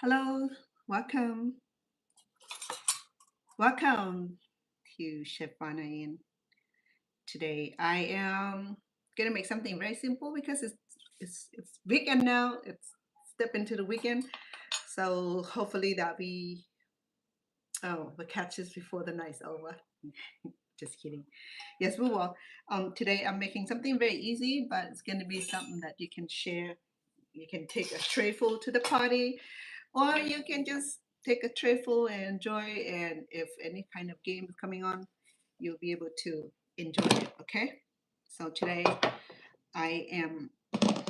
Hello, welcome. Welcome to Chef Vanna Inn. Today I am gonna make something very simple because it's weekend now. It's step into the weekend. So hopefully that we catch this before the night's over. Just kidding. Yes, we will. Today I'm making something very easy, but it's gonna be something that you can share. You can take a tray full to the party, or you can just take a tray full and enjoy. And if any kind of game is coming on, you'll be able to enjoy it. Okay. So today I am.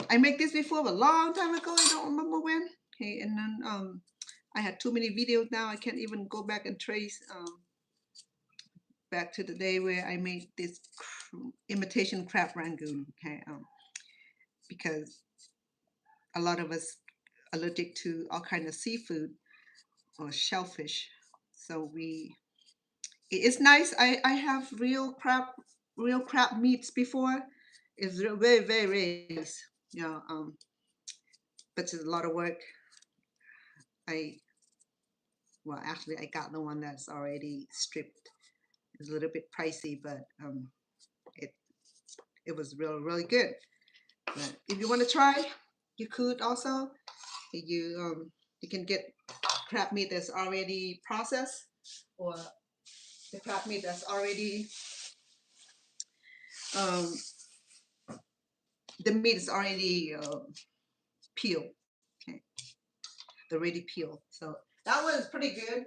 I make this before a long time ago. I don't remember when. Okay, and then I had too many videos now. I can't even go back and trace back to the day where I made this imitation crab rangoon. Okay, because a lot of us allergic to all kind of seafood or shellfish. So it's nice. I have real crab meats before. It's very, very, very nice. But it's a lot of work. I well, actually, I got the one that's already stripped. It's a little bit pricey, but it it was really good. But if you want to try, you could also you can get crab meat that's already processed, or the crab meat that's already um, the meat is already peeled. Okay, already peeled. So that one is pretty good.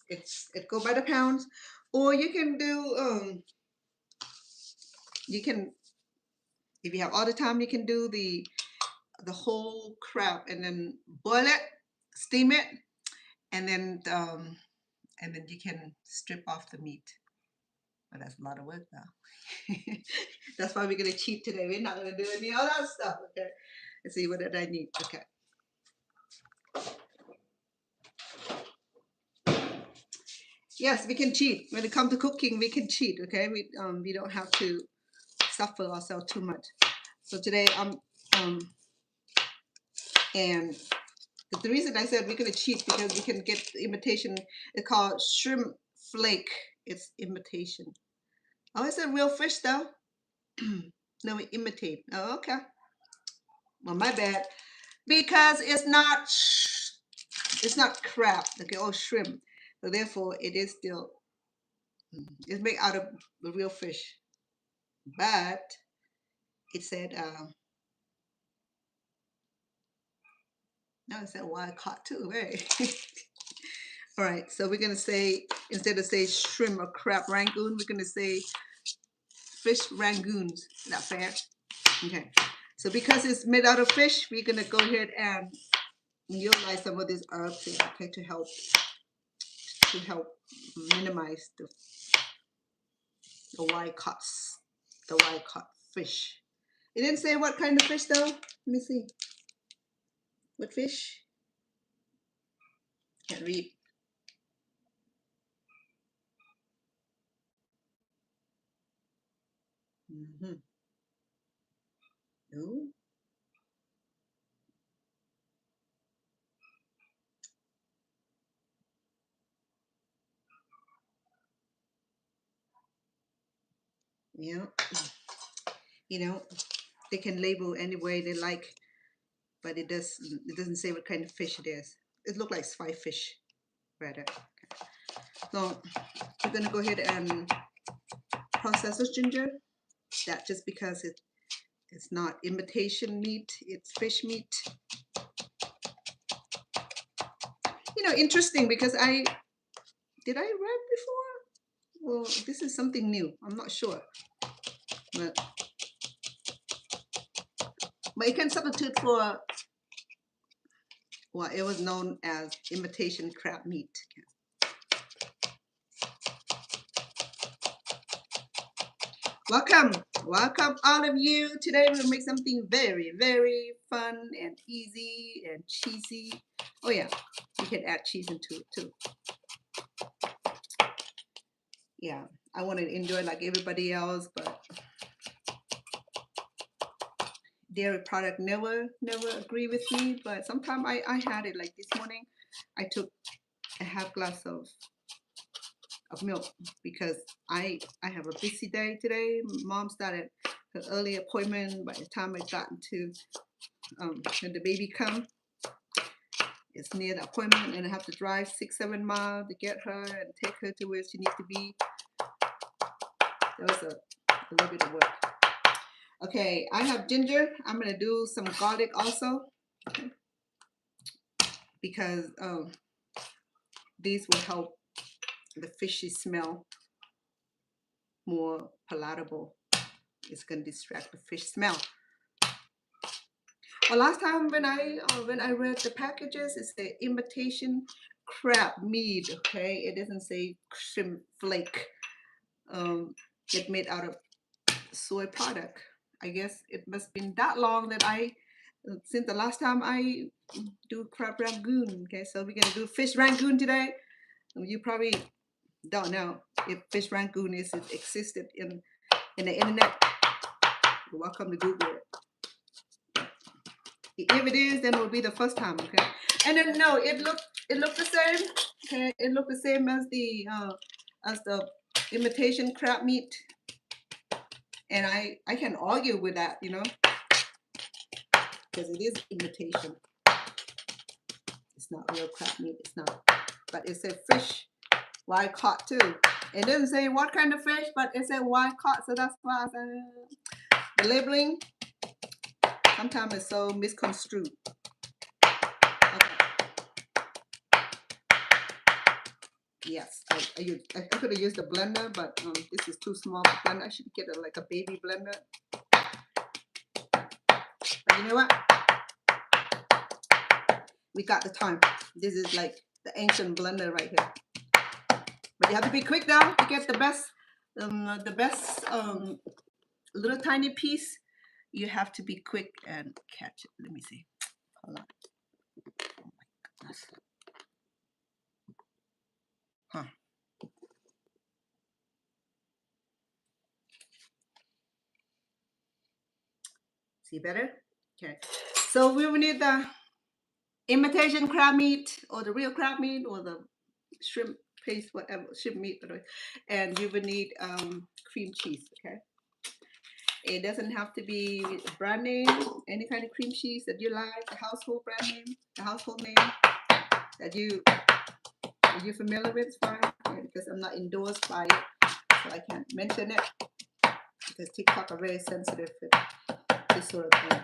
It go by the pounds, or you can do you can if you have all the time you can do the whole crab and then boil it, steam it, and then you can strip off the meat. But that's a lot of work though. That's why we're gonna cheat today. We're not gonna do any other stuff. Okay. Let's see what did I need. Okay. Yes, we can cheat. When it comes to cooking, we can cheat. Okay. We don't have to suffer ourselves too much. So today and the reason I said we're gonna cheat because we can get the imitation. It's called shrimp flake. It's imitation. Oh, it's a real fish though. No, we imitate. Oh, okay. Well, my bad. Because it's not crab. Okay, or shrimp. So therefore, it is still it's made out of the real fish. But it said no, it said wild caught too. Right. All right. So we're gonna say instead of say shrimp or crab rangoon, we're gonna say fish rangoons. Is that fair? Okay. So because it's made out of fish, we're gonna go ahead and utilize some of these herbs here, okay, to help minimize the wild caught fish. It didn't say what kind of fish though. Let me see. What fish? Can't read. Mm-hmm. No. Yeah. You know, they can label any way they like, but it doesn't say what kind of fish it is. It looks like spy fish, rather. Okay. So we're gonna go ahead and process this ginger. That just because it's not imitation meat, it's fish meat. Interesting because I did I read before? Well, this is something new. I'm not sure, but it can substitute for what it was known as imitation crab meat. Welcome, welcome all of you. Today we'll make something very, very fun and easy and cheesy. Oh yeah, you can add cheese into it too. Yeah, I want to enjoy like everybody else, but dairy product never agree with me, but sometimes I had it. Like this morning I took a half glass of milk because I have a busy day today. Mom started her early appointment. By the time I got into when the baby come, it's near the appointment, and I have to drive 6-7 miles to get her and take her to where she needs to be. That was a little bit of work. Okay, I have ginger. I'm gonna do some garlic also because these will help the fishy smell more palatable. It's gonna distract the fish smell. Well, last time when I read the packages, it's the imitation crab meat. Okay, it doesn't say shrimp flake. It made out of soy product. I guess it must have been that long that since the last time I do crab rangoon. Okay, so we're gonna do fish rangoon today. You probably don't know if fish rangoon existed in the internet. You're welcome to Google it. If it is, then it will be the first time. Okay, and then no, it looked the same. Okay, it looked the same as the imitation crab meat. And I can argue with that, you know, because it is imitation. It's not real crab meat. It's not. But it said fish wild caught too. It doesn't say what kind of fish, but it said wild caught. So that's why I said the labeling sometimes it's so misconstrued. Okay. Yes, I could have used a blender, but this is too small for blender. I should get like a baby blender. But you know what? We got the time. This is like the ancient blender right here. But you have to be quick now to get the best little tiny piece. You have to be quick and catch it. Let me see. Hold on. Oh my goodness. Huh. See better? Okay. So we will need the imitation crab meat or the real crab meat or the shrimp paste, whatever, shrimp meat, and you will need cream cheese. Okay. It doesn't have to be brand name, any kind of cream cheese that you like, the household brand name, the household name that you're familiar with is fine. Okay, because I'm not endorsed by it, so I can't mention it because TikTok are very sensitive with this sort of thing.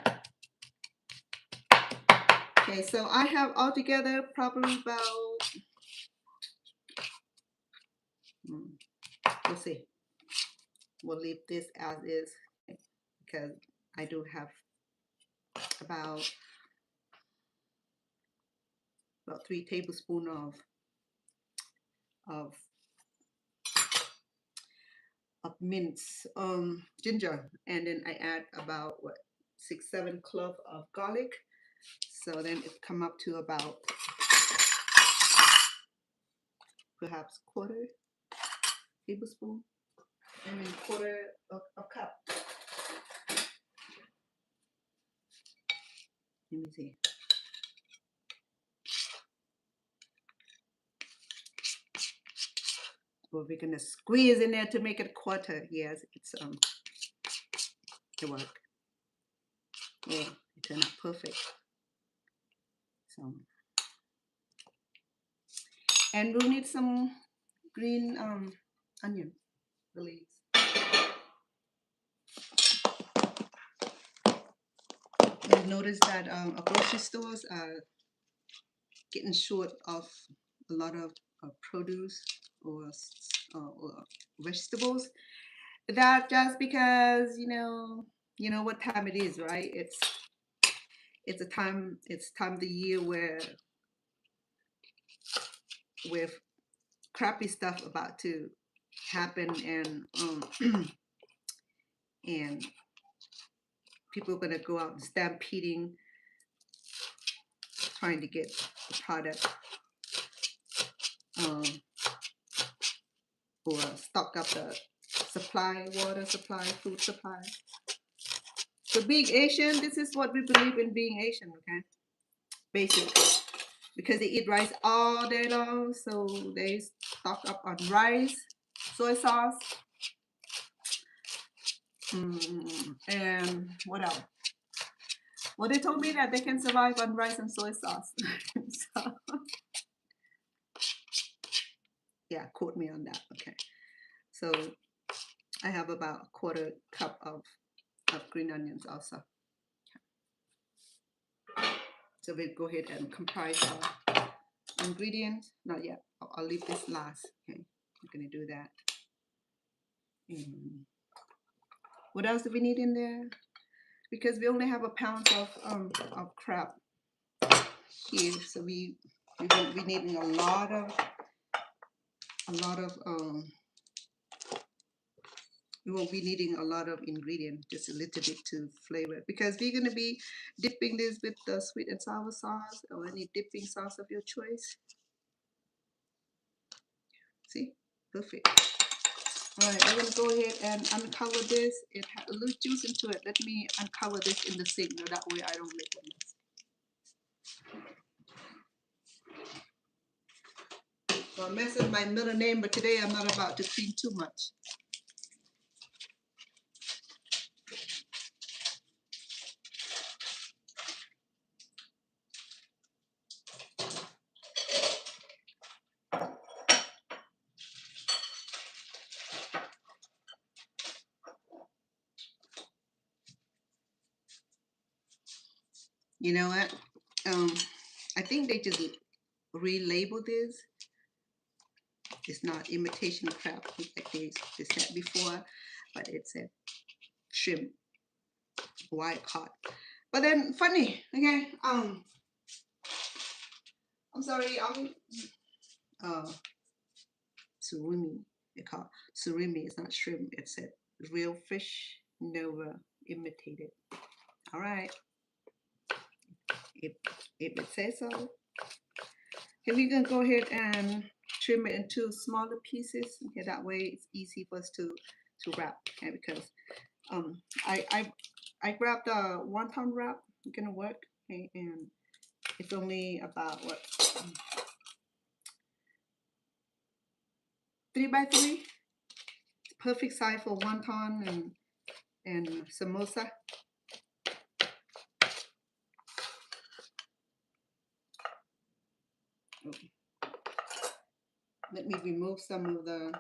Okay, so I have altogether probably about we'll see. We'll leave this as is because I do have about 3 tablespoons of minced ginger, and then I add about 6-7 cloves of garlic. So then it come up to about perhaps quarter tablespoon, quarter of cup. Let me see. Well, we're gonna squeeze in there to make it quarter. Yes, it's it work. Yeah, it turned out perfect. So, and we'll need some green onion, the leaves. You'll notice that grocery stores are getting short of a lot of produce or vegetables. That just because you know what time it is, right? It's time of the year where with crappy stuff about to happen, and and people are gonna go out and stampeding trying to get the product or stock up the supply, water supply, food supply. So being Asian, this is what we believe in being Asian, okay? Basic. Because they eat rice all day long, so they stock up on rice, soy sauce, and what else? Well, they told me that they can survive on rice and soy sauce. So, yeah, quote me on that. Okay. So I have about a quarter cup of green onions also. So we'll go ahead and comprise our ingredients. Not yet. I'll leave this last. Okay. I'm going to do that. What else do we need in there? Because we only have a pound of crab here, so we won't be needing a lot of we won't be needing a lot of ingredients, just a little bit to flavor it. Because we're gonna be dipping this with the sweet and sour sauce or any dipping sauce of your choice. See, perfect. All right, I'm gonna go ahead and uncover this. It has a little juice into it. Let me uncover this in the sink, so that way I don't make a mess. So I'm messing my middle name, but today I'm not about to clean too much. You know what? I think they just relabeled this. It's not imitation crab like they said before, but it said shrimp, wild caught. But then funny, okay? I'm sorry, surimi. They call surimi. It's not shrimp. It said real fish, never imitated. All right. If it says so. Okay, we're gonna go ahead and trim it into smaller pieces. Okay, that way it's easy for us to wrap. Okay, because I grabbed a wonton wrap. It's gonna work. Okay, and it's only about what 3x3. Perfect size for wonton and samosa. Okay. Let me remove some of the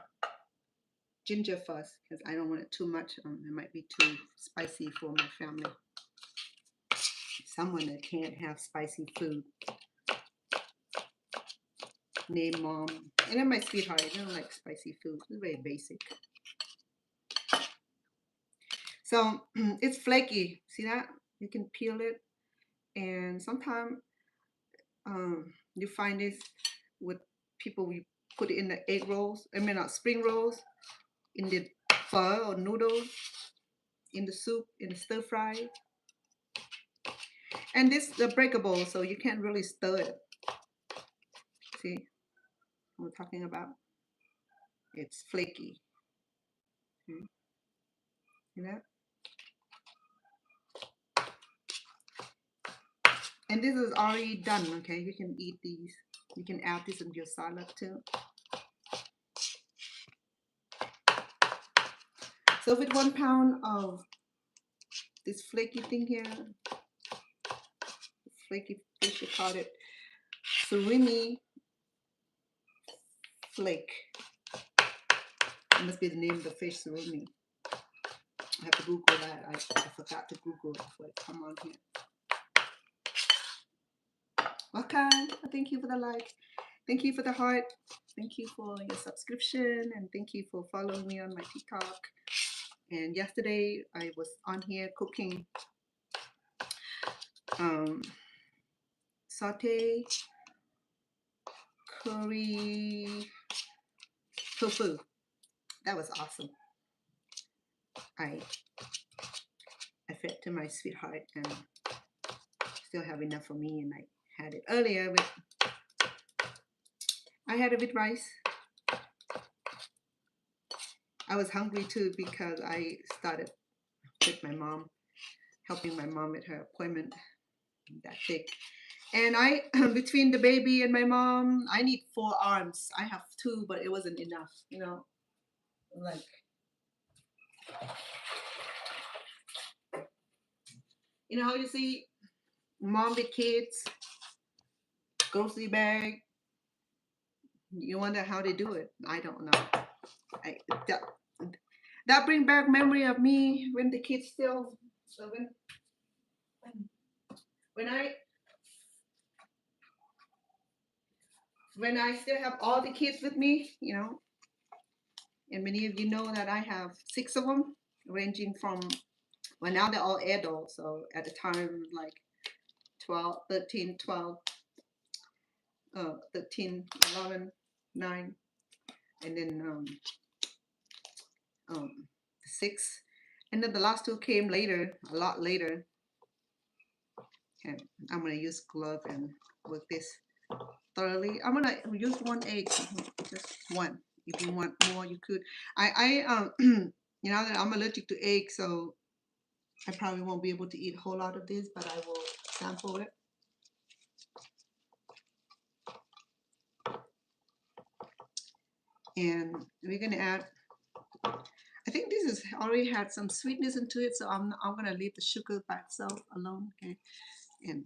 ginger first because I don't want it too much. It might be too spicy for my family. Someone that can't have spicy food. Name mom. And then my sweetheart, I don't like spicy food. It's very basic. So it's flaky. See that? You can peel it. And sometimes you find this with people, we put it in the egg rolls. I mean, not spring rolls, in the pho or noodles, in the soup, in the stir fry. And this is breakable, so you can't really stir it. See what I'm talking about? It's flaky. See that? And this is already done, okay? You can eat these. You can add this in your salad too. So with 1 pound of this flaky thing here, flaky fish, you call it surimi flake. It must be the name of the fish, surimi. I have to Google that. I forgot to Google it before it come on here. Okay, thank you for the like. Thank you for the heart. Thank you for your subscription, and thank you for following me on my TikTok. And yesterday I was on here cooking saute curry tofu. That was awesome. I fed to my sweetheart and still have enough for me, and I had it earlier with rice. I was hungry too because I started with my mom helping my mom with her appointment. That thick. And I, between the baby and my mom, I need 4 arms. I have 2, but it wasn't enough, you know. Like, you know how you see mom with kids, grocery bag. You wonder how they do it. I don't know. I, that, that bring back memory of me when the kids still. So when I when I still have all the kids with me, you know, and many of you know that I have 6 of them, ranging from, well, now they're all adults. So at the time, like 12, 13, 12, 13, 11, 9, and then 6. And then the last 2 came later, a lot later. Okay, I'm going to use glove and work this thoroughly. I'm going to use 1 egg, just 1. If you want more, you could. You know that I'm allergic to eggs, so I probably won't be able to eat a whole lot of this, but I will sample it. And we're gonna add, I think this is already had some sweetness into it, so I'm gonna leave the sugar by itself alone. Okay. And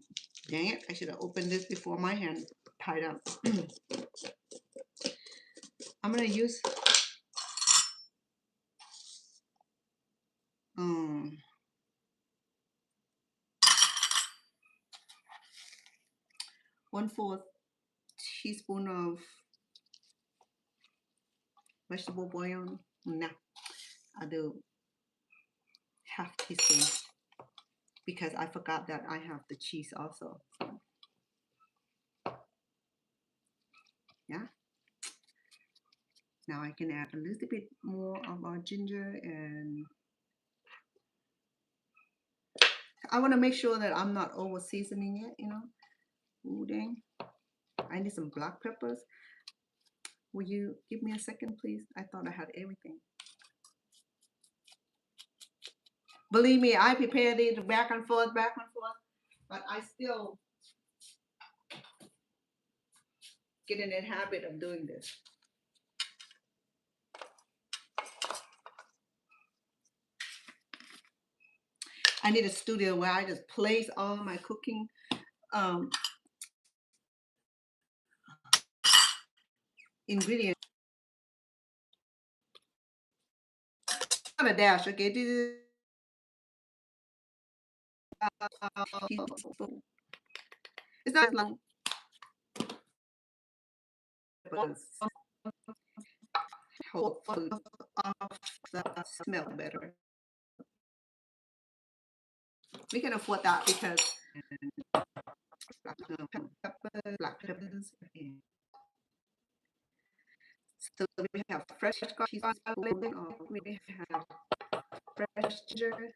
dang it, I should have opened this before my hand tied up. I'm gonna use 1/4 teaspoon of vegetable bouillon. Nah, I'll do half teaspoon because I forgot that I have the cheese also. Yeah. Now I can add a little bit more of our ginger, and I want to make sure that I'm not over seasoning it, you know. Ooh, dang. I need some black peppers. Will you give me a second, please? I thought I had everything. Believe me, I prepared it back and forth, but I still get in the habit of doing this. I need a studio where I just place all my cooking ingredients. Not a dash, okay? This is it's not long. Hopefully, that smell better. We can afford that because black peppers. So we have fresh cheese, or we have fresh ginger,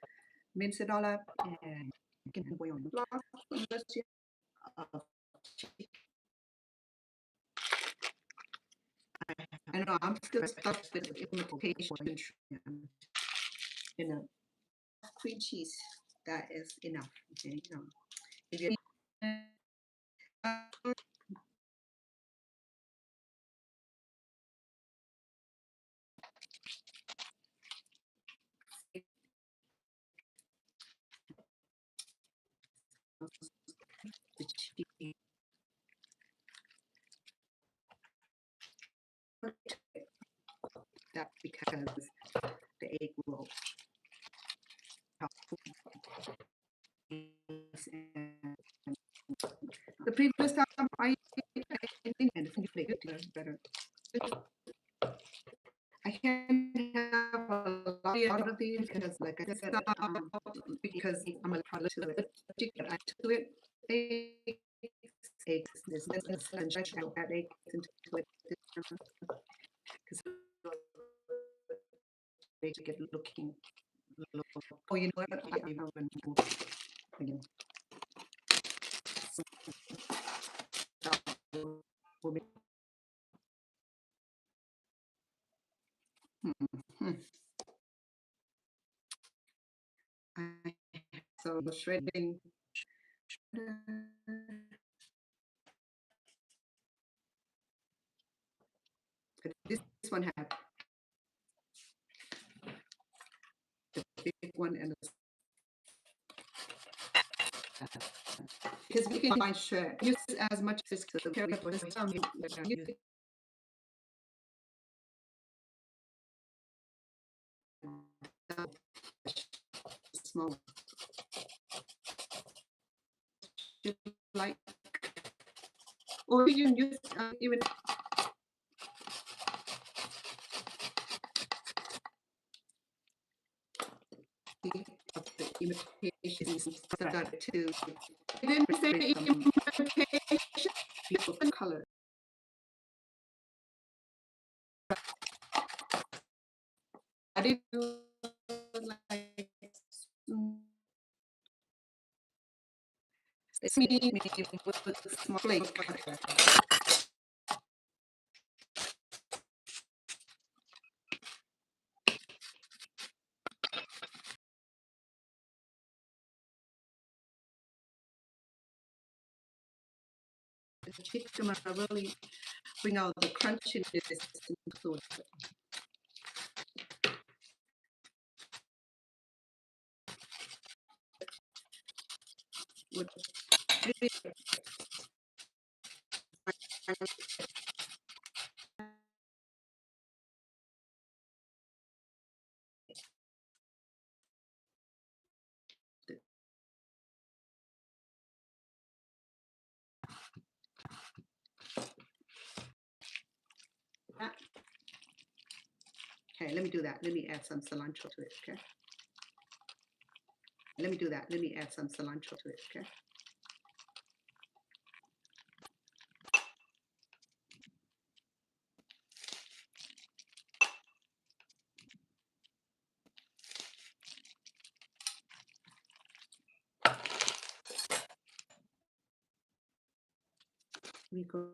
mince it all up, and you can boil it. I know I'm still stuck with the implementation. You know, cream cheese, that is enough. Okay, you know, if you the cheese, that because the egg will help. The previous time I and the flavor better. I can't have a lot of these because, like I said, because I'm allergic to it. I to it. Eggs, there's sunshine. I'll add eggs into it because they get looking. Oh, you know what? I have again. So shredding. This one has the big one and the, because we can find shred. Use as much as the careful. Small. Like, or you can use even of the imitations started to then say imitation beautiful color. I did do like it's me with small flake color. The chicken really bring out the crunchiness into it. With really okay, let me do that. Let me add some cilantro to it, okay? Let me do that. Let me add some cilantro to it, okay? We go.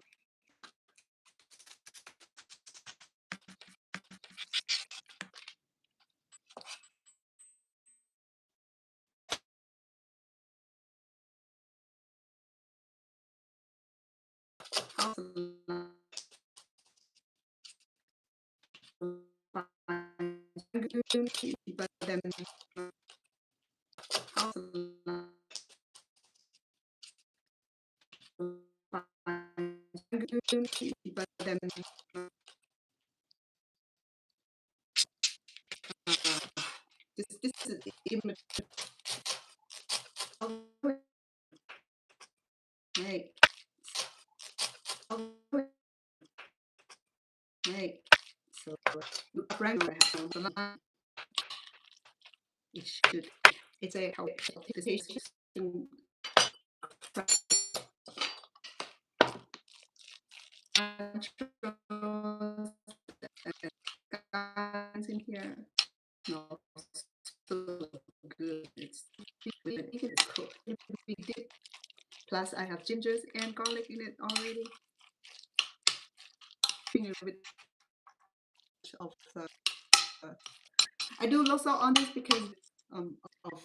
But then but then this is image. Right. Right. So Rangoon has the line. It should. It's a how the taste in here. No, so good. It's cooked. We did. Plus, I have gingers and garlic in it already. A bit of I do low salt on this because of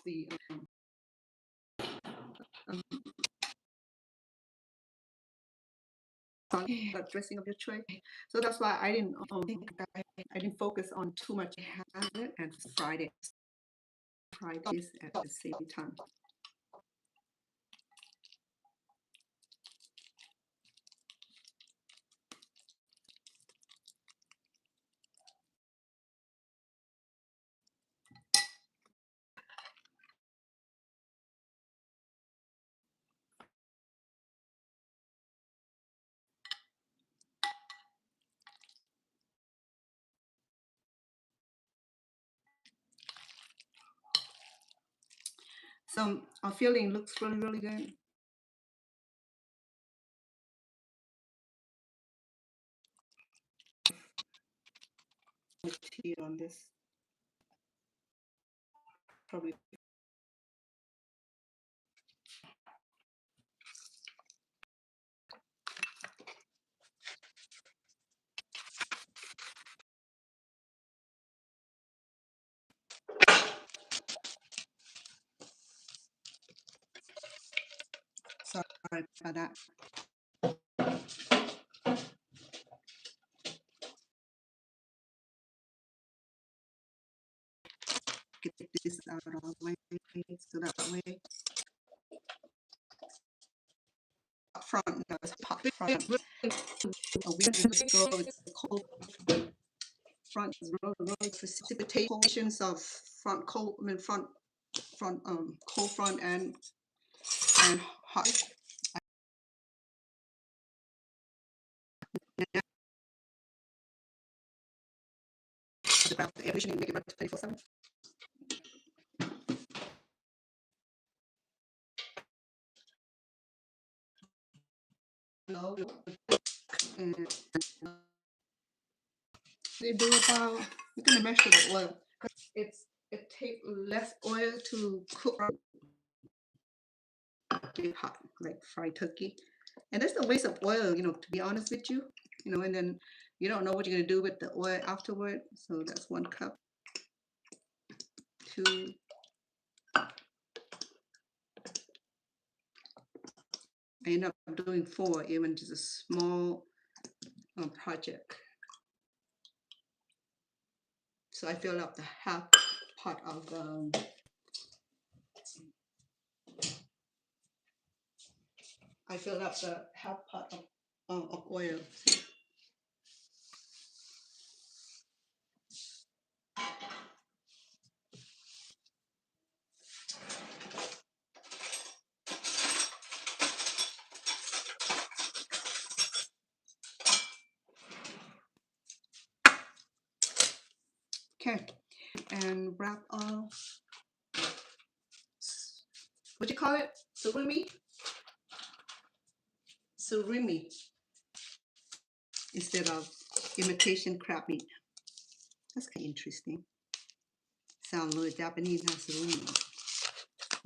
the dressing of your choice. So that's why I didn't focus on too much it and fried this at the same time. So our filling looks really, really good. Tea on this. Probably. Sorry about that. Get this out of the way so that way front front a week ago it's cold front road precipitations of front cold front cold front and hot. About the air conditioning make it about 24/7. And they do about, we're gonna measure the oil. It takes less oil to cook hot, like fried turkey. And that's a waste of oil, to be honest with you. And then you don't know what you're gonna do with the oil afterward. So that's 1 cup. 2. I end up doing 4, even just a small project. So I fill up the half pot of I fill up the half pot of oil. Okay, and wrap all. What do you call it? Surimi? Surimi. Instead of imitation crab meat. That's kind of interesting. Sound a little Japanese, not surimi.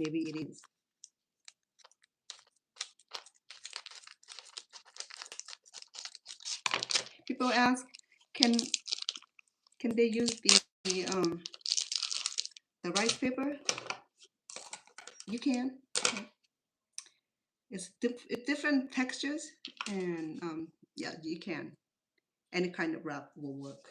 Maybe it is. People ask, can they use the rice paper? You can. Okay. It's different textures, and yeah, you can. Any kind of wrap will work.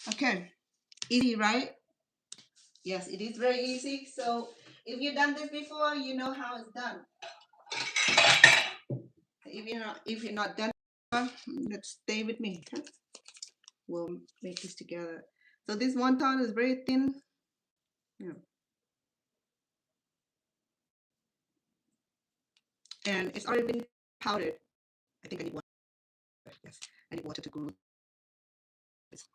Okay, easy, right? Yes, it is very easy. So if you've done this before, you know how it's done. If you're not done, let's stay with me. Okay? We'll make this together. So this wonton is very thin. Yeah. And it's already been powdered. I think I need water. Yes, I need water to glue this.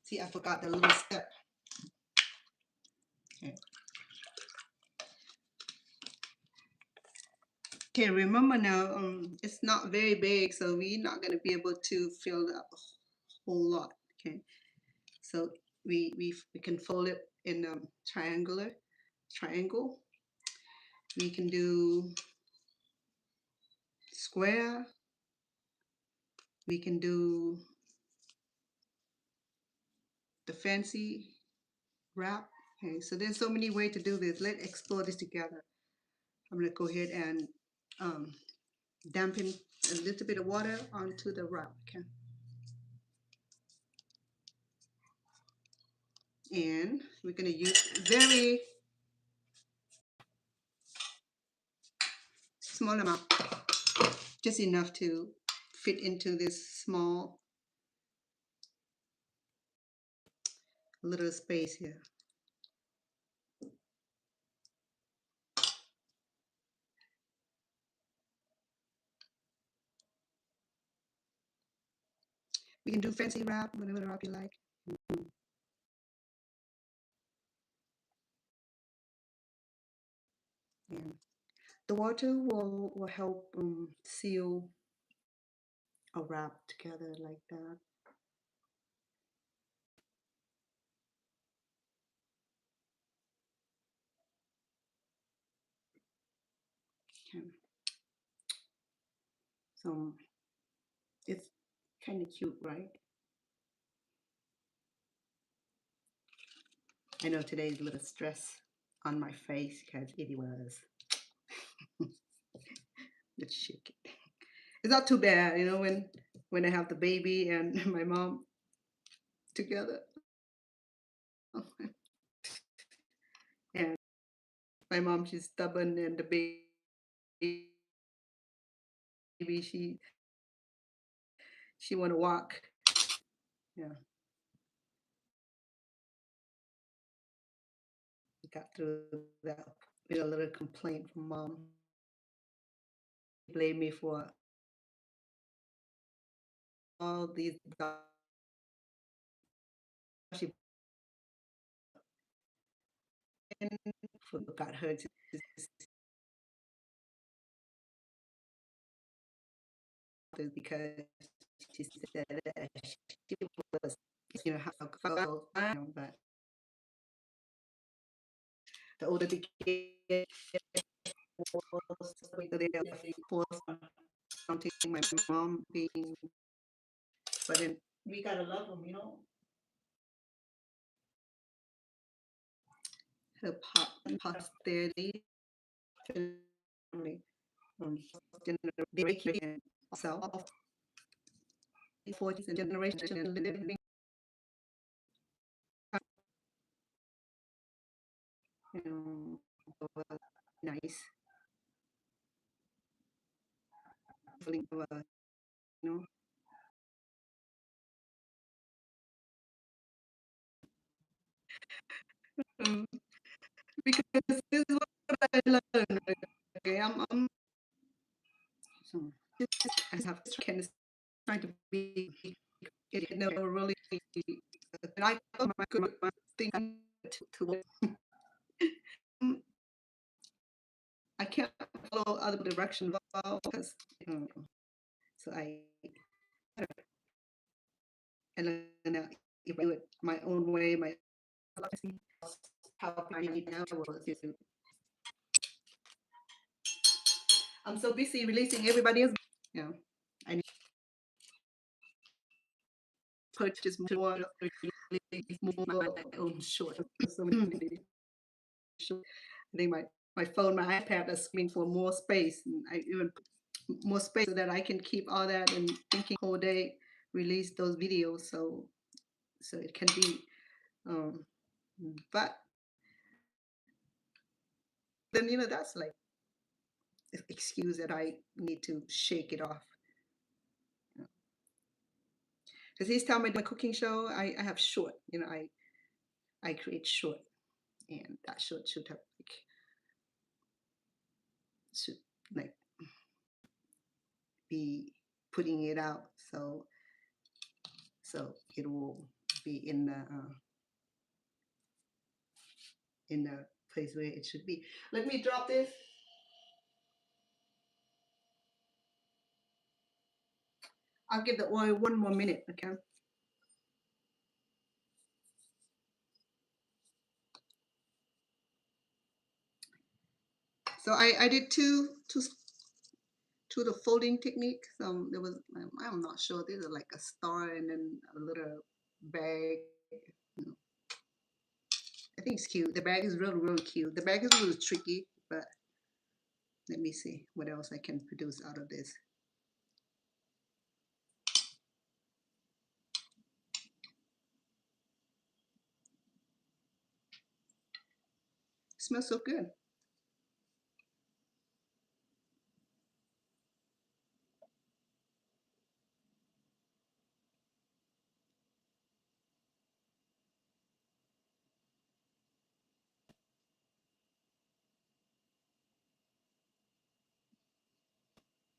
See, I forgot the little step. Okay. Okay, remember now, it's not very big, so we're not going to be able to fill up a whole lot. Okay, so we can fold it in a triangle. We can do square. We can do the fancy wrap. Okay, so there's so many ways to do this. Let's explore this together. I'm going to go ahead and dampen a little bit of water onto the wrap. Okay. And we're going to use very small amount, just enough to fit into this small little space here. We can do fancy wrap, whatever wrap you like. And the water will help seal a wrap together like that. Okay. So it's kind of cute, right? I know today's a little stress on my face because it was. Let's shake it. It's not too bad, when I have the baby and my mom together. And my mom, she's stubborn, and the baby, she want to walk. Yeah, we got through that with a little complaint from mom. Blame me for all these dogs. She got her to because she said that she was, how but the older the kid, they force counting my mom being, but then we gotta love them. Her posterity, family, generation, and also 40s and generation living, you know, nice, feeling of you know, um, because this is what I learned. Okay, I'm so I have kind of trying to be, never really, and I told my good thing to I can't follow other direction because so and then if I do it my own way, my how I need now was I'm so busy releasing everybody else. Yeah, I need to purchase more, release more my own short. So many short. I think my phone, my iPad is screaming for more space, and I even more space so that I can keep all that and thinking whole day release those videos so it can be but then that's like an excuse that I need to shake it off because each time I do my cooking show I have short I create short and that short should have should like be putting it out so it will be in the place where it should be. Let me drop this. I'll give the oil 1 more minute, okay? So I did to the folding technique. There was I'm not sure. There's like a star and then a little bag. I think it's cute. The bag is really really cute. The bag is a little tricky, but let me see what else I can produce out of this. It smells so good.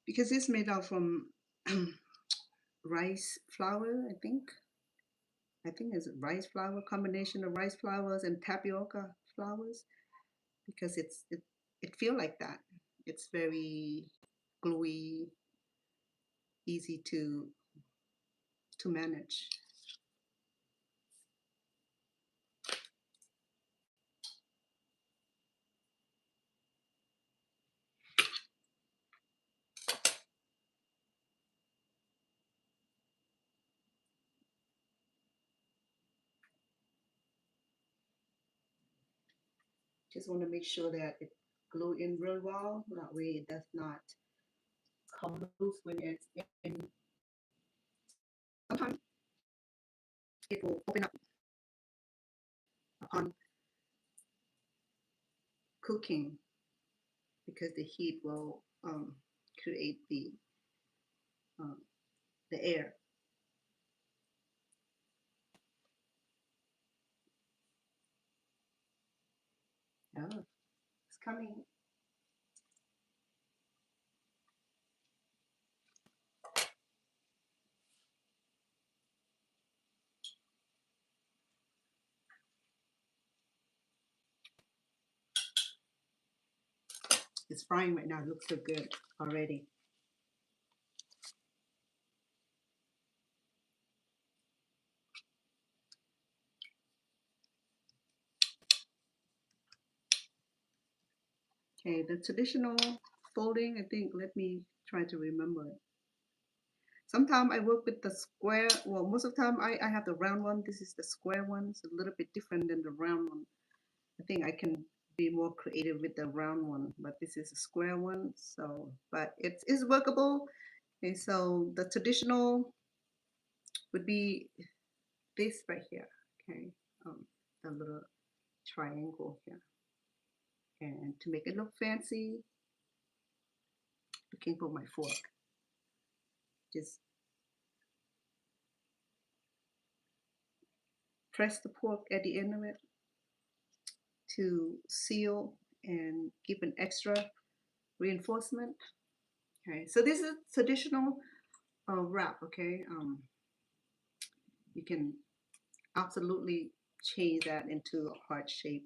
Because it's made out from rice flour, I think. I think it's rice flour, combination of rice flours and tapioca flours because it feel like that. It's very gluey, easy to manage. Just want to make sure that it glue in real well. That way it does not come loose when it's in. Sometimes it will open up upon cooking because the heat will create um, the air. Oh, it's coming. It's frying right now. It looks so good already. Okay, the traditional folding, I think, let me try to remember it. Sometimes I work with the square, well, most of the time I have the round one. This is the square one. It's a little bit different than the round one. I think I can be more creative with the round one, but this is a square one. So, but it is workable. Okay, so the traditional would be this right here. Okay, the little triangle here. And to make it look fancy, looking for my fork. Just press the pork at the end of it to seal and give an extra reinforcement. Okay, so this is traditional wrap. Okay, you can absolutely change that into a heart shape.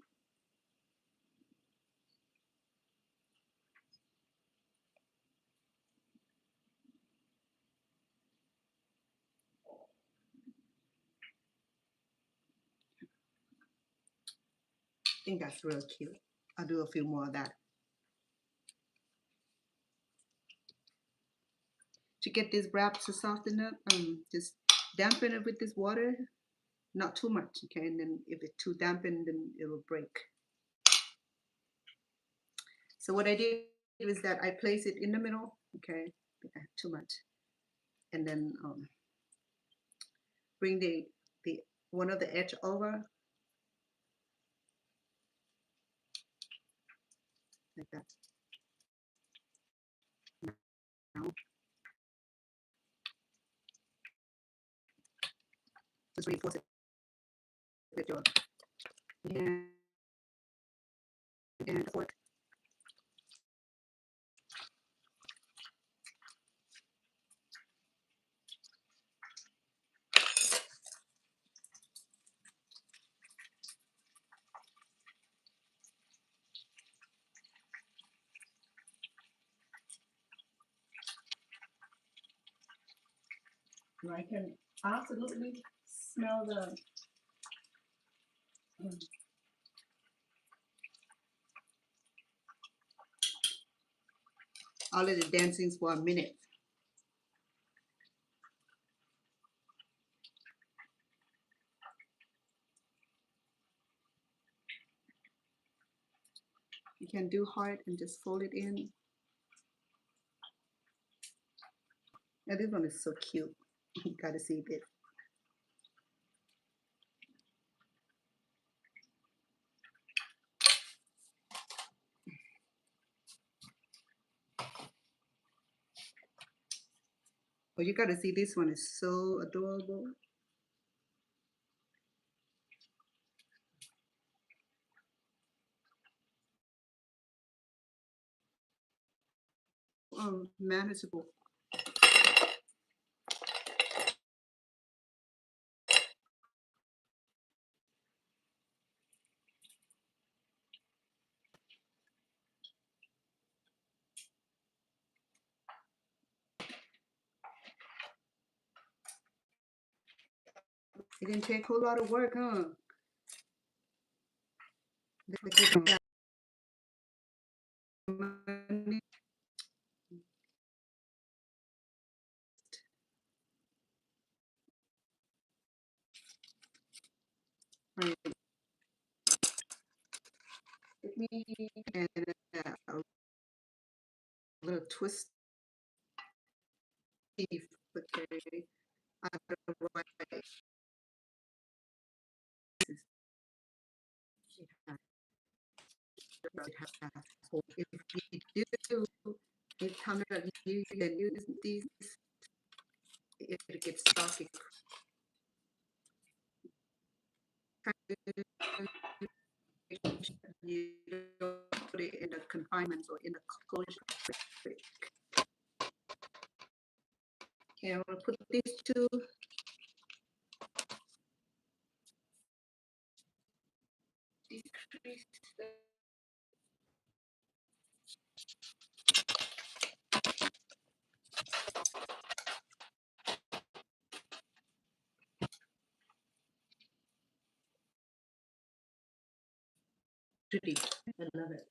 I think that's real cute. I'll do a few more of that. To get this wrap to soften up, just dampen it with this water, not too much, okay? And then if it's too dampened, then it will break. So what I did was that I place it in the middle, okay? I think I had too much. And then bring the one of the edge over like that. Now, just reinforce it with your hand and fork. I can absolutely smell the I'll let it dancing for a minute. You can do hard and just fold it in. Now this one is so cute. You gotta see this. Oh, you gotta see this one is so adorable. Manageable. It didn't take a whole lot of work, huh? Right. and a little twist beef. Okay, I don't know why if you do, it's time that you can use these, it gets stuck. You don't put it in the confinements or in the closure. Okay, I'm gonna put these two decrease the pretty. I love it.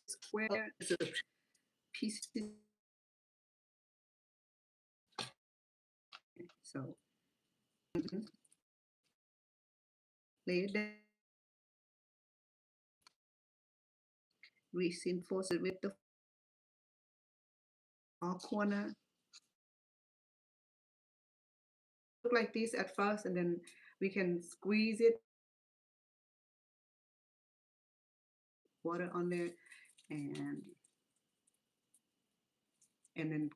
Square is a piece. So lay it down, reinforce it with the far corner. Look like this at first, and then we can squeeze it, water on there, and then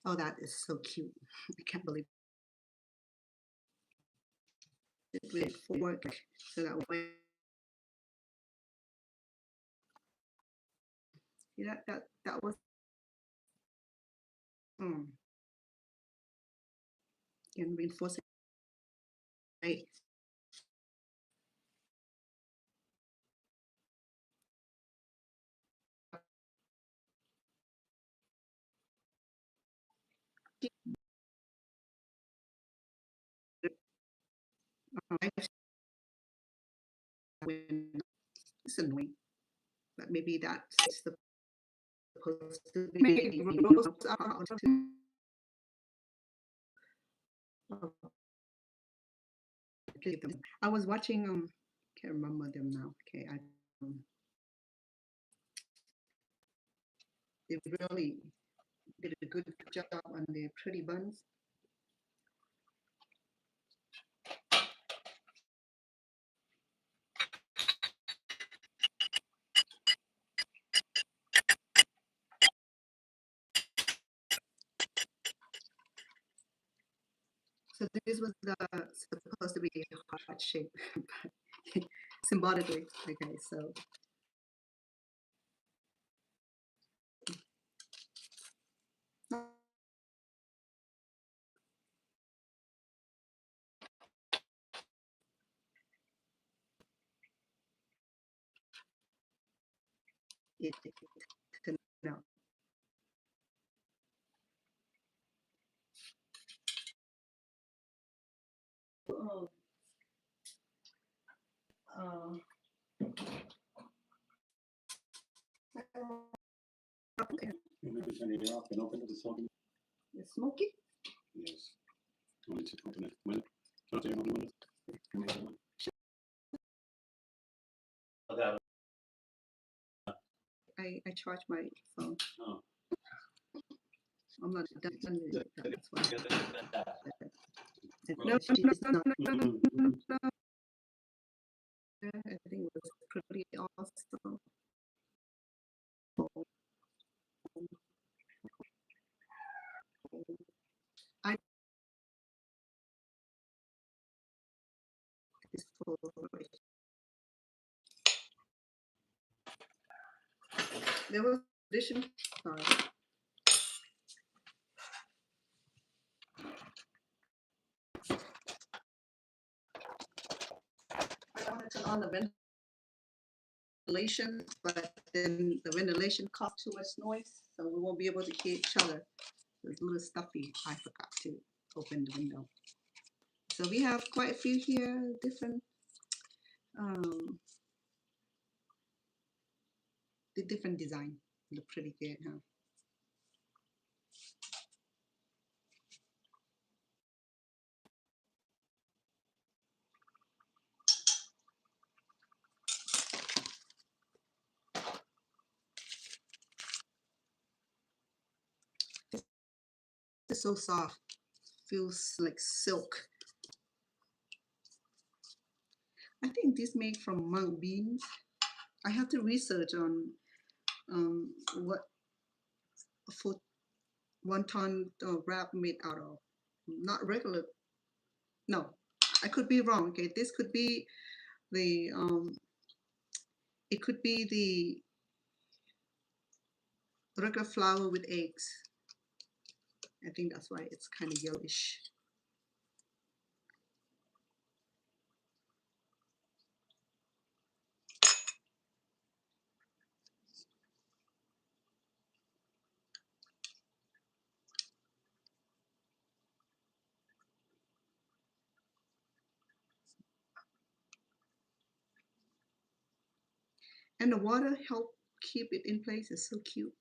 oh, that is so cute. I can't believe it with fork so that way. Yeah, that was and reinforce it. Right. It's annoying, but maybe that's supposed to be maybe I was watching can't remember them now. Okay, they really did a good job on their pretty buns. So this was supposed to be a heart shape, symbolically. Okay, so it turned out. Oh, okay. Maybe turn it off and open it to smoking. It's smoky. Yes. Only to open it. When? Don't you know when? I charge my phone. Oh. I'm not done with it. That's why. Well, No, no. I think it was pretty awesome. I this for there was addition. Sorry. I wanted to turn on the ventilation, but then the ventilation caused too much noise, so we won't be able to hear each other. It's a little stuffy. I forgot to open the window. So we have quite a few here, different the different design. Look pretty good, huh? It's so soft. Feels like silk. I think this made from mung beans. I have to research on what for wonton wrap made out of. Not regular. No, I could be wrong. Okay, this could be the it could be the regular flour with eggs. I think that's why it's kind of yellowish. And the water help keep it in place. It's so cute.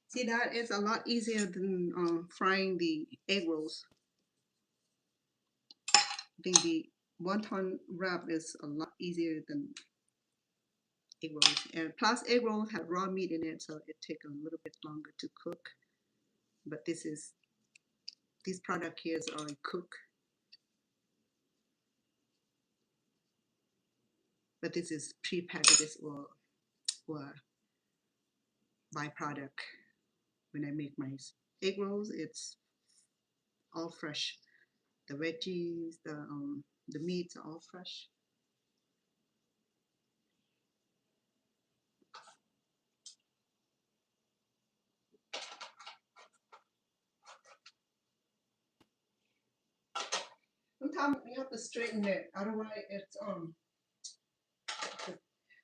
See, that is a lot easier than frying the egg rolls. I think the wonton wrap is a lot easier than egg rolls. And plus egg rolls have raw meat in it, so it takes a little bit longer to cook. But these product here is already cooked. But this is pre-packaged or byproduct. When I make my egg rolls, it's all fresh. The veggies, the meats are all fresh. Sometimes you have to straighten it, otherwise it's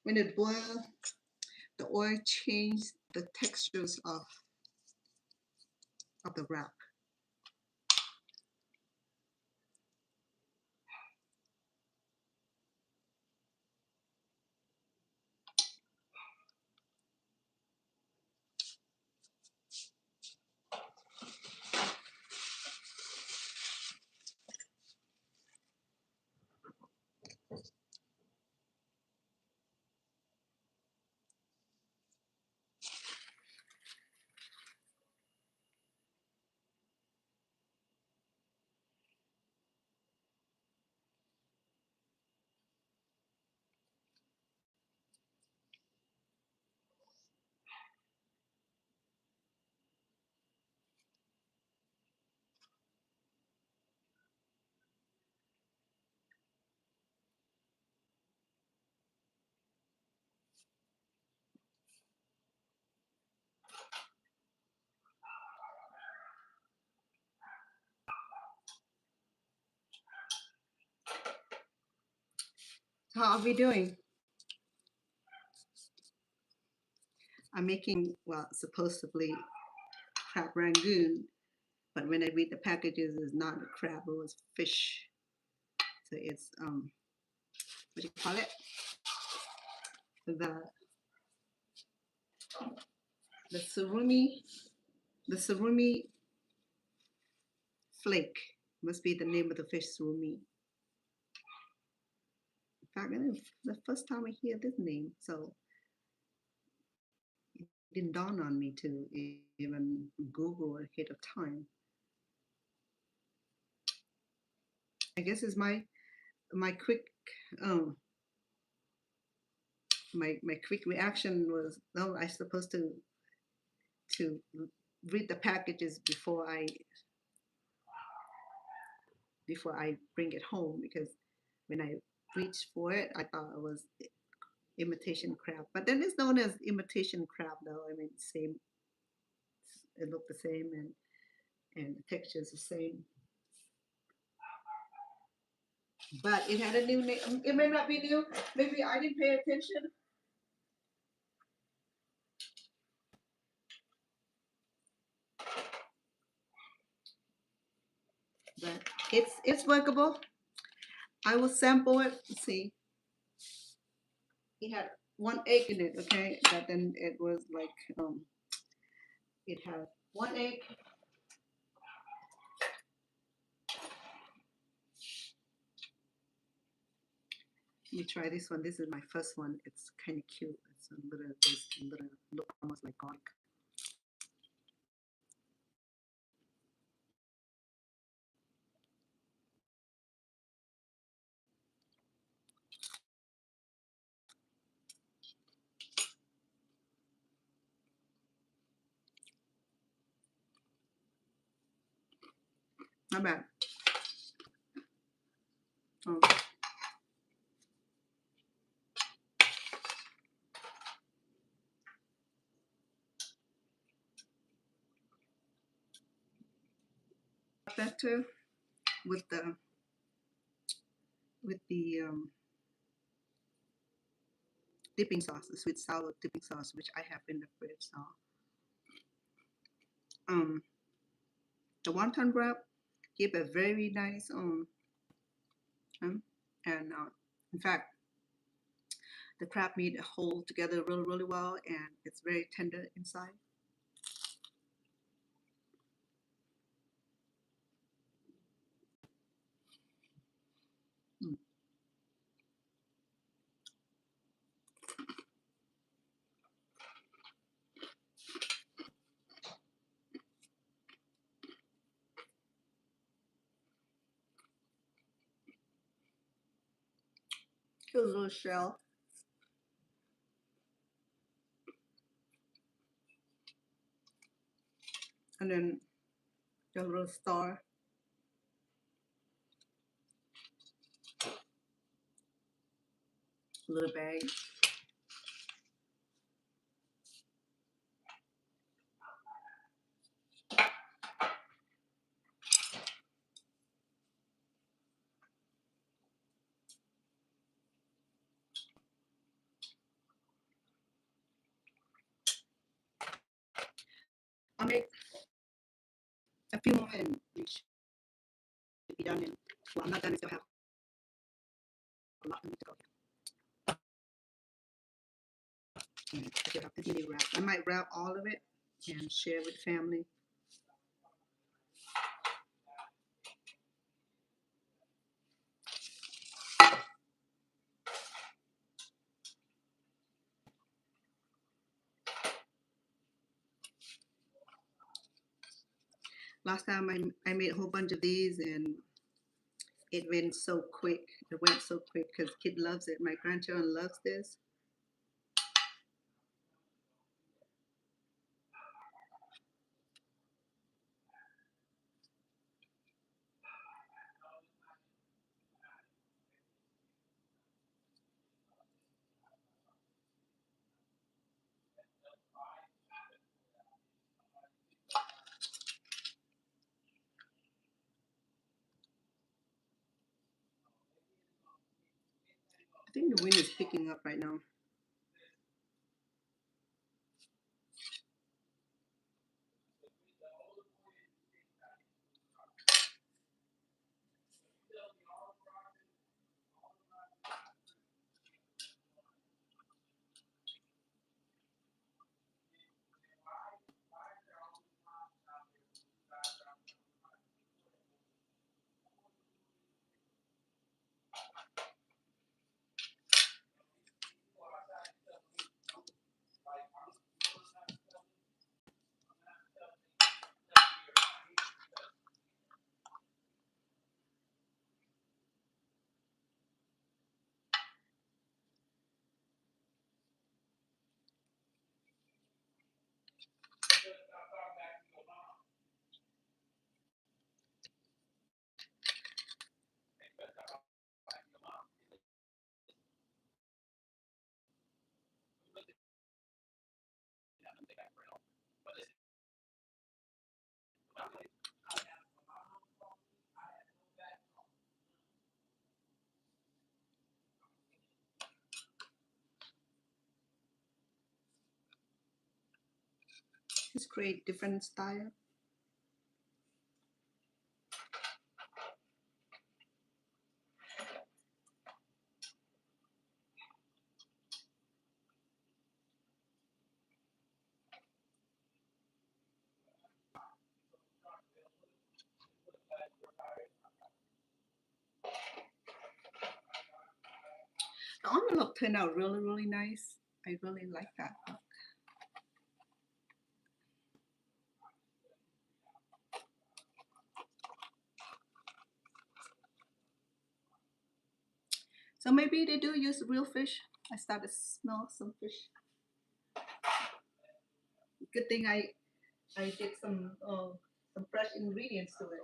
when it boils, the oil changes the textures of the wrap. How are we doing? I'm making, well, supposedly crab rangoon, but when I read the packages, it's not a crab, it was fish. So it's what do you call it? The the surumi, the surumi flake must be the name of the fish, surumi. In fact, it's the first time I hear this name, so didn't dawn on me to even Google ahead of time. I guess it's my quick um my quick reaction was, no, I supposed to read the packages before I bring it home, because when I reached for it, I thought it was imitation crab, but then it's known as imitation crab though. I mean, same, it looked the same, and the texture is the same, but it had a new name. It may not be new. Maybe I didn't pay attention. But it's workable. I will sample it. Let's see. It had one egg in it, okay? But then it was like it had one egg. Let me try this one. This is my first one. It's kind of cute. It's a little, this little look almost like garlic. Not bad. Um, better with the dipping sauce, the sweet sour dipping sauce, which I have in the fridge. So um, the wonton wrap give a very nice and in fact the crab meat hold together really well, and it's very tender inside. Mm. Here's a little shell, and then the little star, little bag. I'll make a few more and we should be done in. Well, I'm not done. I still have a lot to go. And I still have to wrap. I might wrap all of it and share with family. Last time I made a whole bunch of these, and it went so quick. It went so quick because kid loves it. My grandchildren loves this. I think the wind is picking up right now. Just create different style. The envelope turned out really, really nice. I really like that. So maybe they do use real fish. I started to smell some fish. Good thing I did some fresh ingredients to it.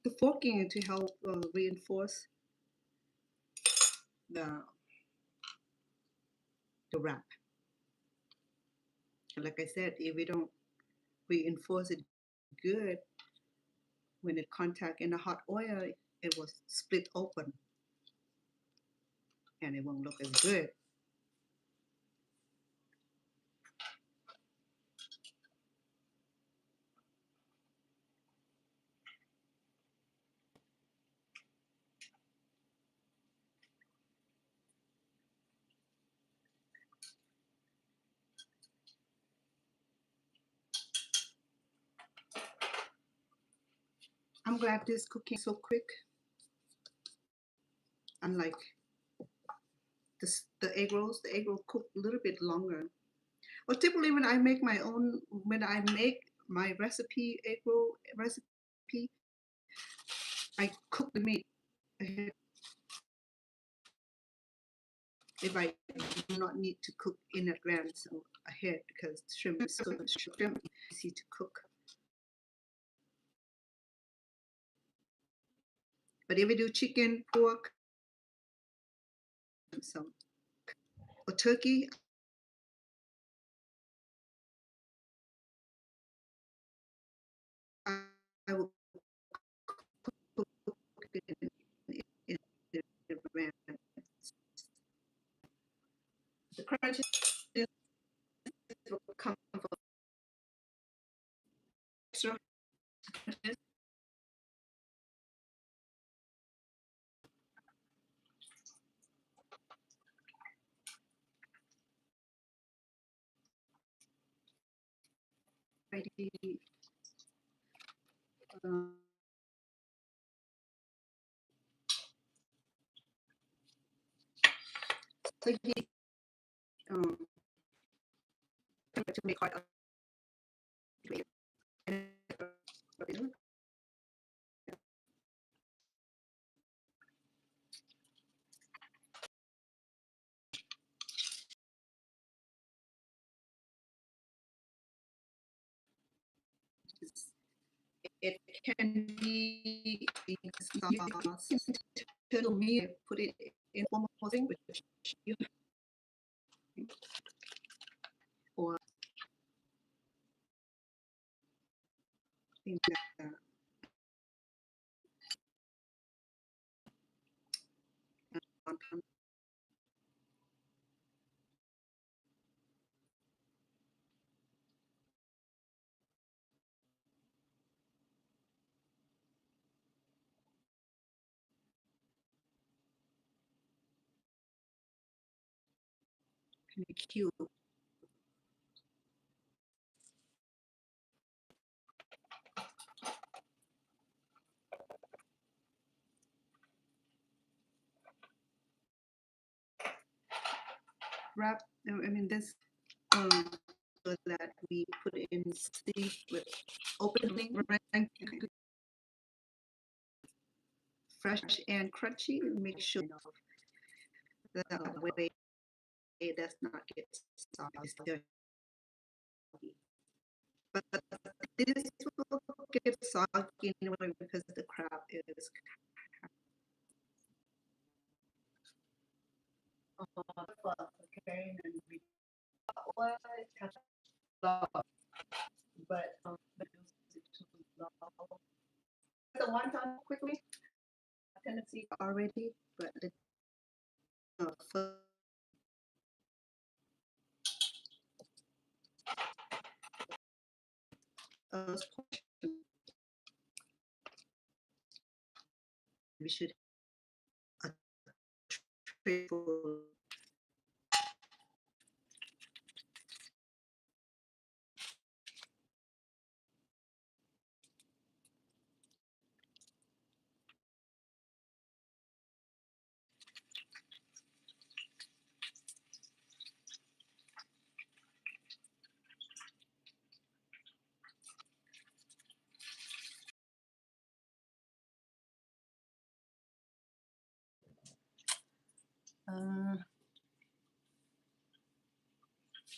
The forking to help reinforce the wrap. Like I said, if we don't reinforce it good, when it contact in the hot oil, it will split open and it won't look as good. I'm glad this cooking so quick. Unlike the egg rolls cook a little bit longer. Well, typically when I make my recipe, egg roll recipe, I cook the meat ahead. If I do not need to cook in advance or ahead, because shrimp is so easy to cook. But if we do chicken, pork, or turkey, I will cook it in advance. The crunch will come from extra. So he to make quite a it can be sauce. To me, put it in form of thing, which you or things like that. Can be cute. Wrap. I mean, this that we put in seeds with opening, fresh and crunchy. Make sure the way it does not get soggy. It's still soggy. But this will get soggy anyway because the crab is okay, and we but the one time quickly tendency already, but the first portion we should a tray full.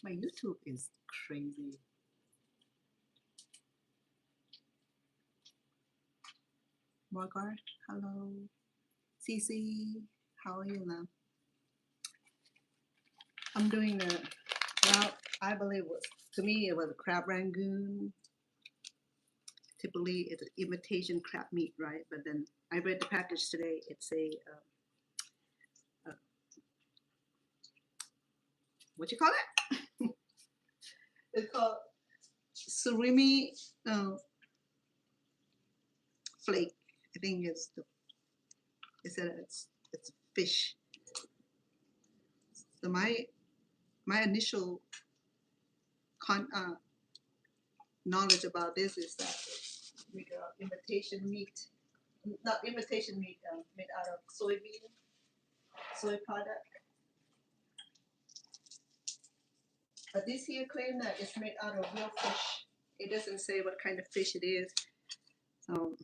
My YouTube is crazy. Margaret, hello. Cece, how are you, love? I'm doing a, well, I believe to me it was a crab rangoon. Typically, it's an imitation crab meat, right? But then I read the package today. It's what you call it? It's called surimi flake. I think it's fish. So my initial knowledge about this is that we got imitation meat, not imitation meat, made out of soy product. But this here claim that it's made out of real fish. It doesn't say what kind of fish it is. So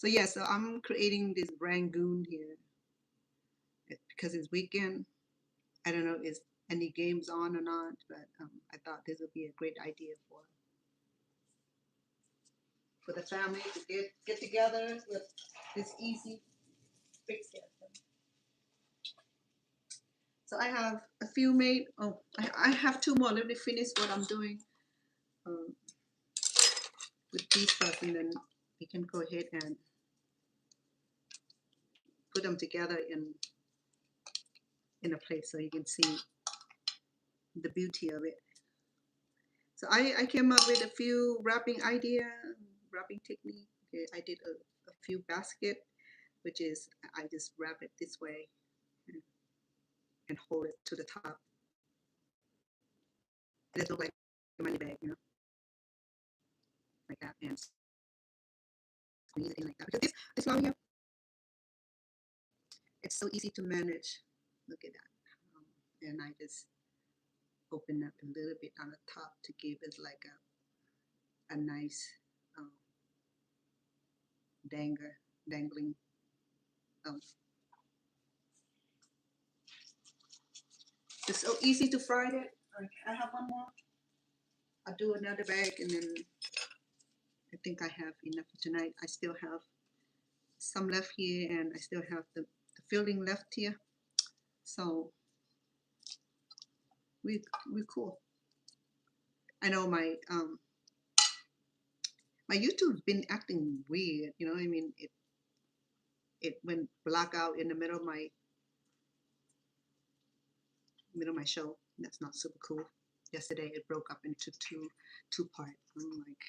yeah, so I'm creating this Rangoon here because it's weekend. I don't know if any games on or not, but I thought this would be a great idea for the family to get together with this easy fix here. So I have a few made. Oh, I have two more. Let me finish what I'm doing with these first, and then we can go ahead and put them together in a place so you can see the beauty of it. So I came up with a few wrapping technique. Okay, I did a few basket, which is I just wrap it this way and hold it to the top. It doesn't look like a money bag, like that, and squeeze it in like that. Because this flower here, it's so easy to manage. Look at that. And I just open up a little bit on the top to give it like a nice dangling. It's so easy to fry it. I have one more. I'll do another bag, and then I think I have enough for tonight. I still have some left here, and I still have the filling left here. So we're cool. I know my YouTube's been acting weird. You know what I mean? It went black out in the middle of my show. That's not super cool. Yesterday it broke up into two parts. I'm like,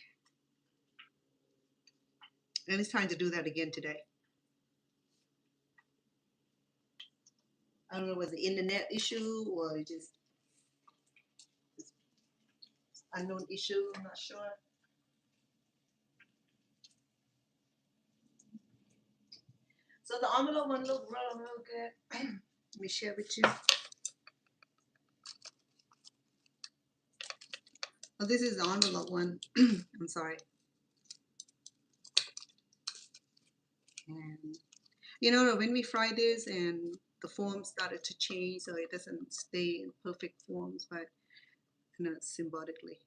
and it's trying to do that again today. I don't know, was it the internet issue or just unknown issue? I'm not sure. So the envelope one looked real good. Let me share with you. Oh, this is the envelope one. I'm sorry. And when we fry this and the form started to change, so it doesn't stay in perfect forms, but symbolically.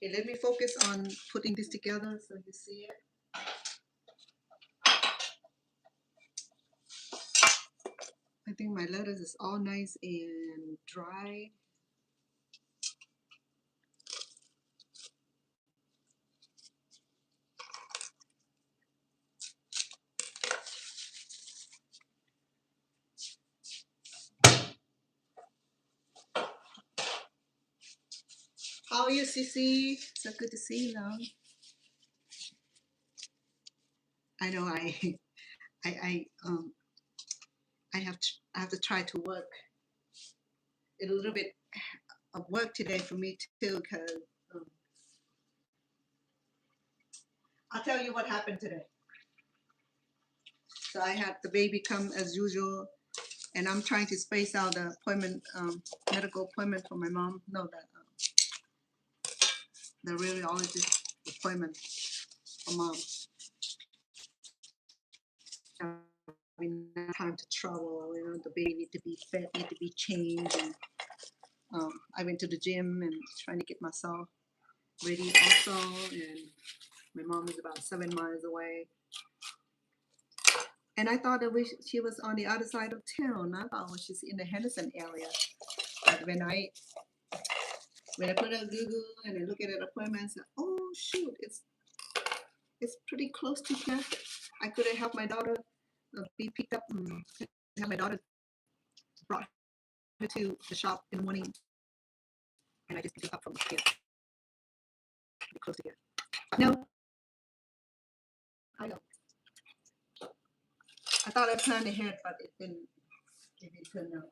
Okay, let me focus on putting this together so you see it. I think my lettuce is all nice and dry. How are you, Sissy? So good to see you now. I know I I have to try to work a little bit of work today for me too, because I'll tell you what happened today. So I had the baby come as usual, and I'm trying to space out the appointment, medical appointment for my mom. No, the radiologist appointment for mom. Having time to travel, the baby need to be fed, need to be changed, and I went to the gym and trying to get myself ready also, and my mom is about 7 miles away. And I thought that she was on the other side of town. I thought she's in the Henderson area. But when I put on Google and I look at an appointment, I said, oh shoot, it's pretty close to here. I could have helped my daughter be picked up and have my daughter brought her to the shop in the morning, and I just picked her up from here. Pretty close to here. But no, I don't. I thought I planned ahead, but it didn't turn out.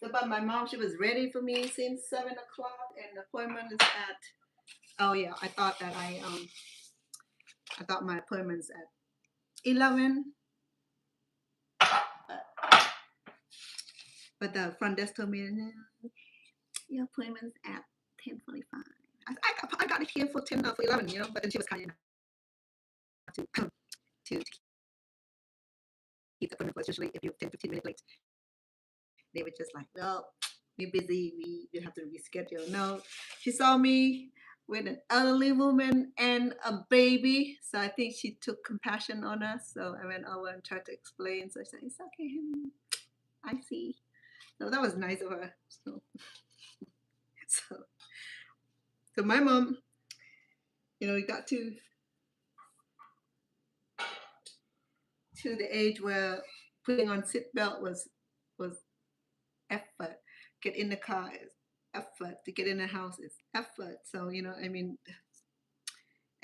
So, but my mom, she was ready for me since 7 o'clock, and the appointment is at. Oh yeah, I thought my appointment's at 11. But the front desk told me, no, your appointment's at 10:45. I got it here for 11, but then she was kind enough to keep the appointment, because usually if you're 10-15 minutes late, they were just like, well, we're busy, we have to reschedule. No, she saw me with an elderly woman and a baby, so I think she took compassion on us. So I went over and tried to explain. So I said, it's okay, I see. So that was nice of her. So my mom, we got to the age where putting on seatbelt was effort. Get in the car is effort. To get in the house is effort. So and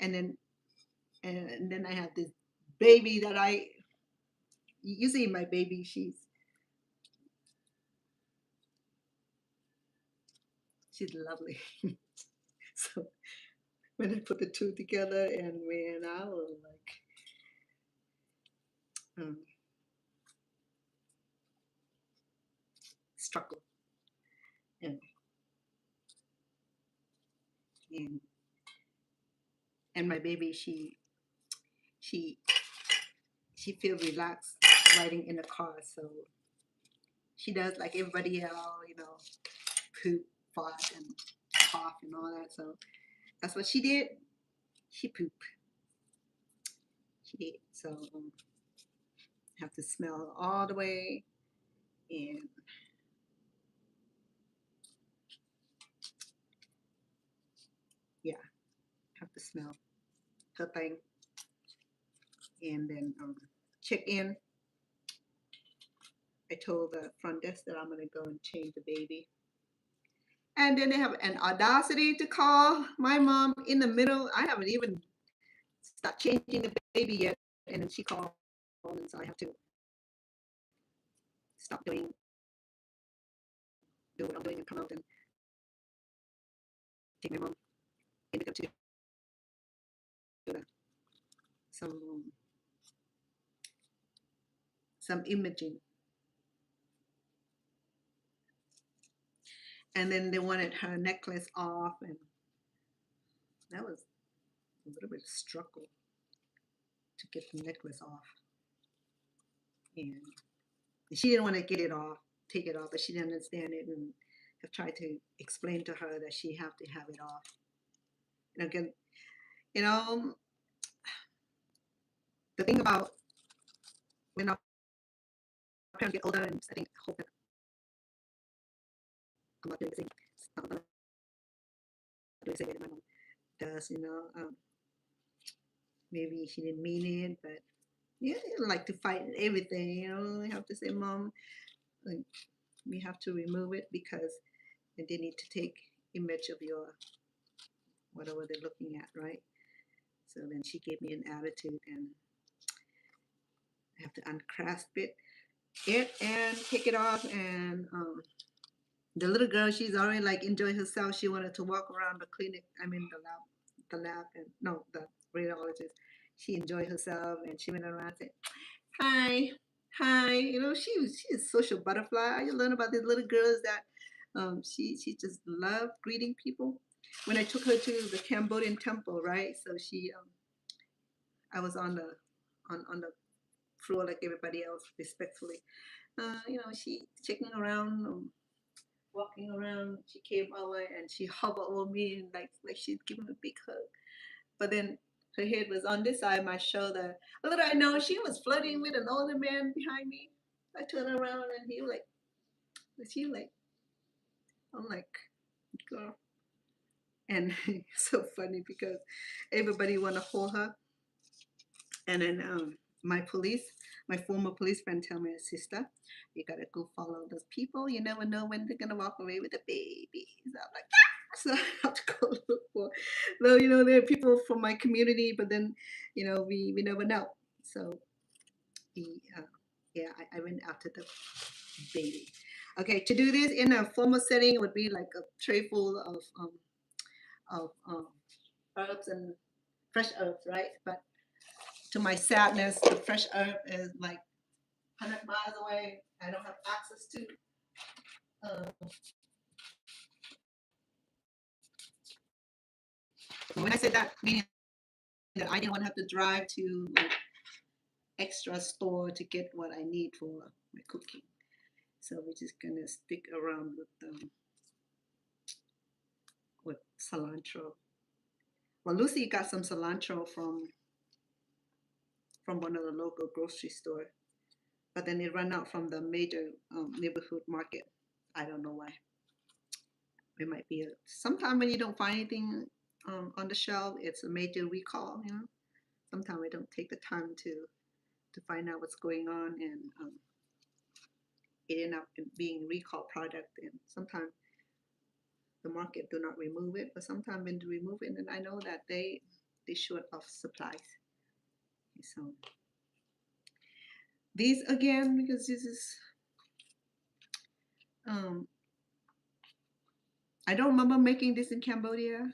then I have this baby that you see my baby, she's lovely. So when I put the two together, and when I was like struggle, and my baby, she feels relaxed riding in the car, so she does like everybody else, poop, fart, and cough and all that. So that's what she did. She pooped. She did. So have to smell all the way, and yeah, have to smell her thing, and then check in. I told the front desk that I'm gonna go and change the baby. And then they have an audacity to call my mom in the middle. I haven't even started changing the baby yet, and then she called, and so I have to stop do what I'm doing and come out and take my mom and go to some imaging. and then they wanted her necklace off, and that was a little bit of struggle to get the necklace off. And she didn't want to get it off, take it off, but she didn't understand it, and have tried to explain to her that she have to have it off. And again, you know, the thing about when our parents get older, and I think I hope that I'm not doing the same. I'm not doing the same that my mom does, you know. Maybe she didn't mean it, but yeah, they like to fight everything, you know. I have to say, Mom, like, we have to remove it because they need to take image of your whatever they're looking at, right? So then she gave me an attitude, and I have to unclasp it and take it off. And the little girl, she's already like enjoying herself. She wanted to walk around the clinic. I mean the lab, and no, the radiologist. She enjoyed herself, and she went around and said, "Hi, hi." You know, she's a social butterfly. You learn about these little girls that she just loved greeting people. When I took her to the Cambodian temple, right? So she I was on the floor like everybody else, respectfully. You know, she checking around, walking around. She came over and she hovered over me, and like she's giving a big hug. But then her head was on this side of my shoulder. Little I know, she was flirting with an older man behind me. I turned around and he like, was he like, I'm like, girl. And it's so funny because everybody want to hold her. And then my former police friend tell me, sister, you gotta go follow those people. You never know when they're gonna walk away with a baby. So I'm like, ah! So I have to go look for. Though you know there are people from my community, but then you know we never know. So he, yeah, I went after the baby. Okay, to do this in a formal setting would be like a tray full of herbs and fresh herbs, right? But to my sadness, the fresh herb is like 100 miles away. I don't have access to. When I said that, meaning that I didn't want to have to drive to like extra store to get what I need for my cooking. So we're just gonna stick around with cilantro. Well, Lucy got some cilantro from one of the local grocery store, but then it ran out from the major neighborhood market. I don't know why. It might be sometime when you don't find anything on the shelf, it's a major recall. You know, sometimes I don't take the time to find out what's going on, and it end up being recall product. And sometimes the market do not remove it, but sometimes when they remove it, and I know that they short of supplies. So these again, because this is um, I don't remember making this in Cambodia,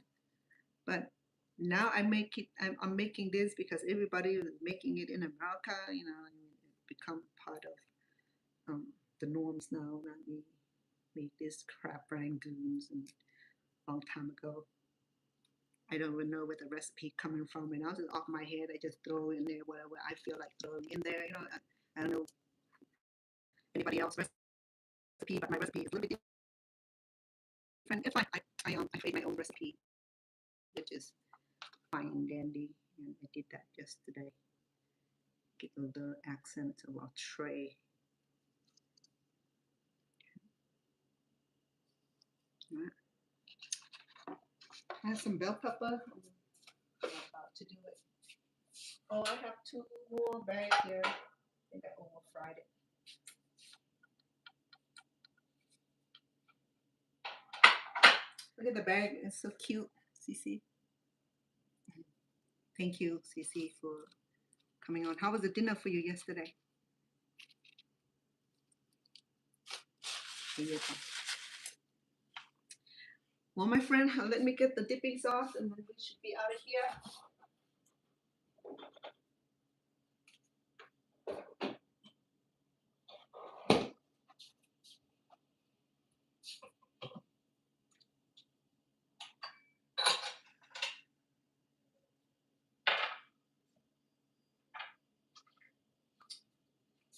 but now I make it. I'm making this because everybody is making it in America. You know, and it's become part of the norms now. That we make this crab rangoons and a long time ago. I don't even know where the recipe coming from, and I was just off my head. I just throw in there whatever I feel like throwing in there. You know, I don't know anybody else's recipe, but my recipe is a little bit different. It's fine. I create my own recipe, which is fine and dandy, and I did that yesterday. Get a little accent of our tray. Right. I have some bell pepper. I'm about to do it. Oh, I have two more bags here. I think I almost fried it. Look at the bag. It's so cute, Cece. Thank you, Cece, for coming on. How was the dinner for you yesterday? Well, my friend, let me get the dipping sauce and then we should be out of here.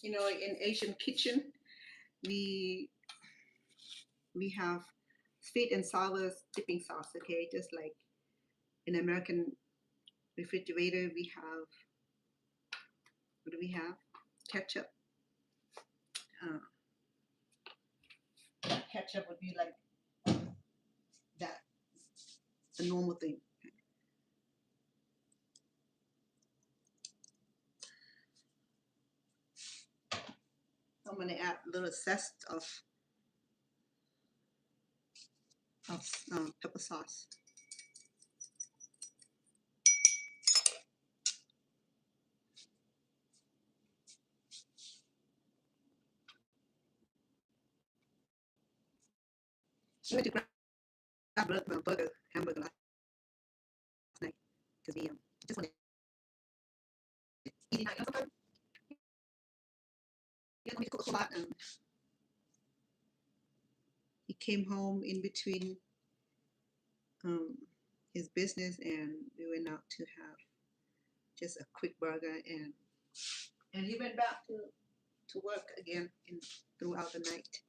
you know, in Asian kitchen, we have sweet and sour dipping sauce. Okay, just like in American refrigerator, we have, what do we have? Ketchup. Uh, Ketchup would be like that, the normal thing. I'm gonna add a little zest of pepper sauce. I went to grab a hamburger last night because we just wanted eating night. Sometimes you don't need to cook a whole lot. He came home in between um, his business, and we went out to have just a quick burger, and he went back to work again throughout the night.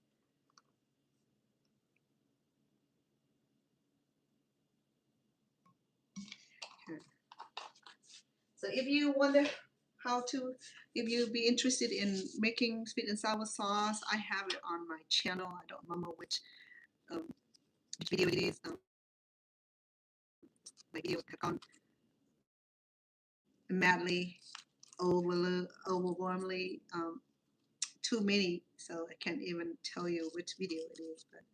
Okay. So if you wonder if you be interested in making sweet and sour sauce, I have it on my channel. I don't remember which video it is. My videos have gone madly, overwhelmingly too many, so I can't even tell you which video it is. But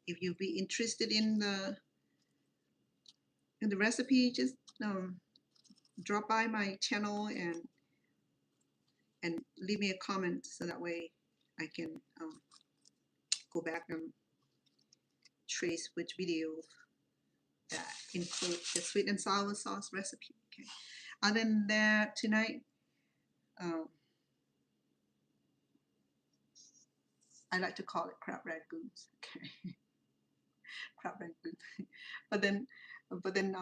if you be interested in the recipe, just drop by my channel and leave me a comment, so that way I can go back and trace which video that include the sweet and sour sauce recipe. Okay. Other than that, tonight I like to call it crab rangoons. Okay. Crab rangoon. but then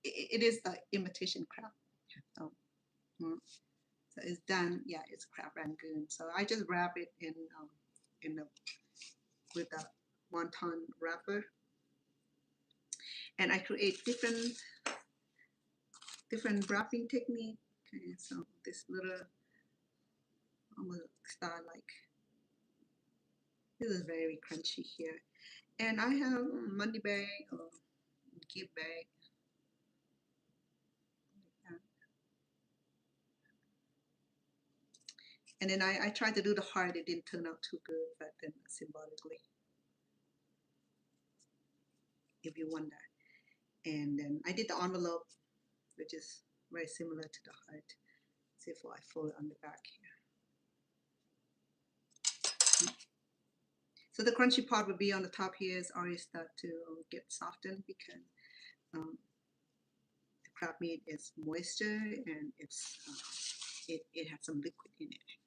it is the imitation crab. So, so it's done. Yeah, it's crab rangoon. So I just wrap it in the with a wonton wrapper, and I create different wrapping technique. Okay, so this little almost style like this is very crunchy here, and I have a money bag or gift bag. And then I tried to do the heart. It didn't turn out too good, but then symbolically, if you wonder. And then I did the envelope, which is very similar to the heart. See if I fold it on the back here. So the crunchy part will be on the top here as already start to get softened, because the crab meat is moisture and it has some liquid in it.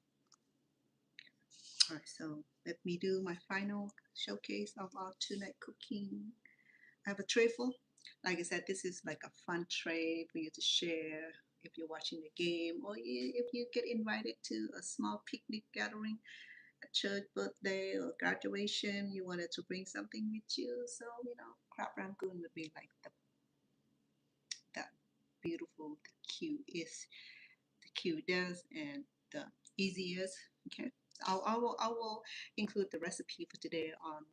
All right, so let me do my final showcase of our tonight cooking. I have a tray full. Like I said, this is like a fun tray for you to share if you're watching the game, or if you get invited to a small picnic gathering, a church birthday or graduation. You wanted to bring something with you, so crab rangoon would be like that beautiful, the cutest, and the easiest. Okay, I will include the recipe for today on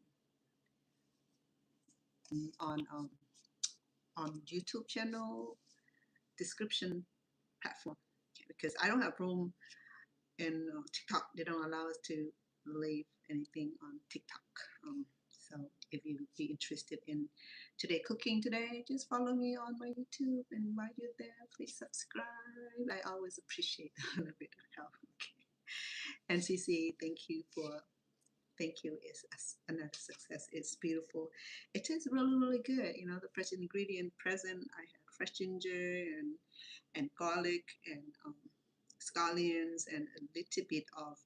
YouTube channel description platform, okay, because I don't have room in TikTok. They don't allow us to leave anything on TikTok. So if you be interested in cooking today, just follow me on my YouTube, and while you're there, please subscribe. I always appreciate a little bit of help. Okay. And CC, thank you. It's another success. It's beautiful. It tastes really, really good. The fresh ingredient present. I had fresh ginger and garlic and scallions and a little bit of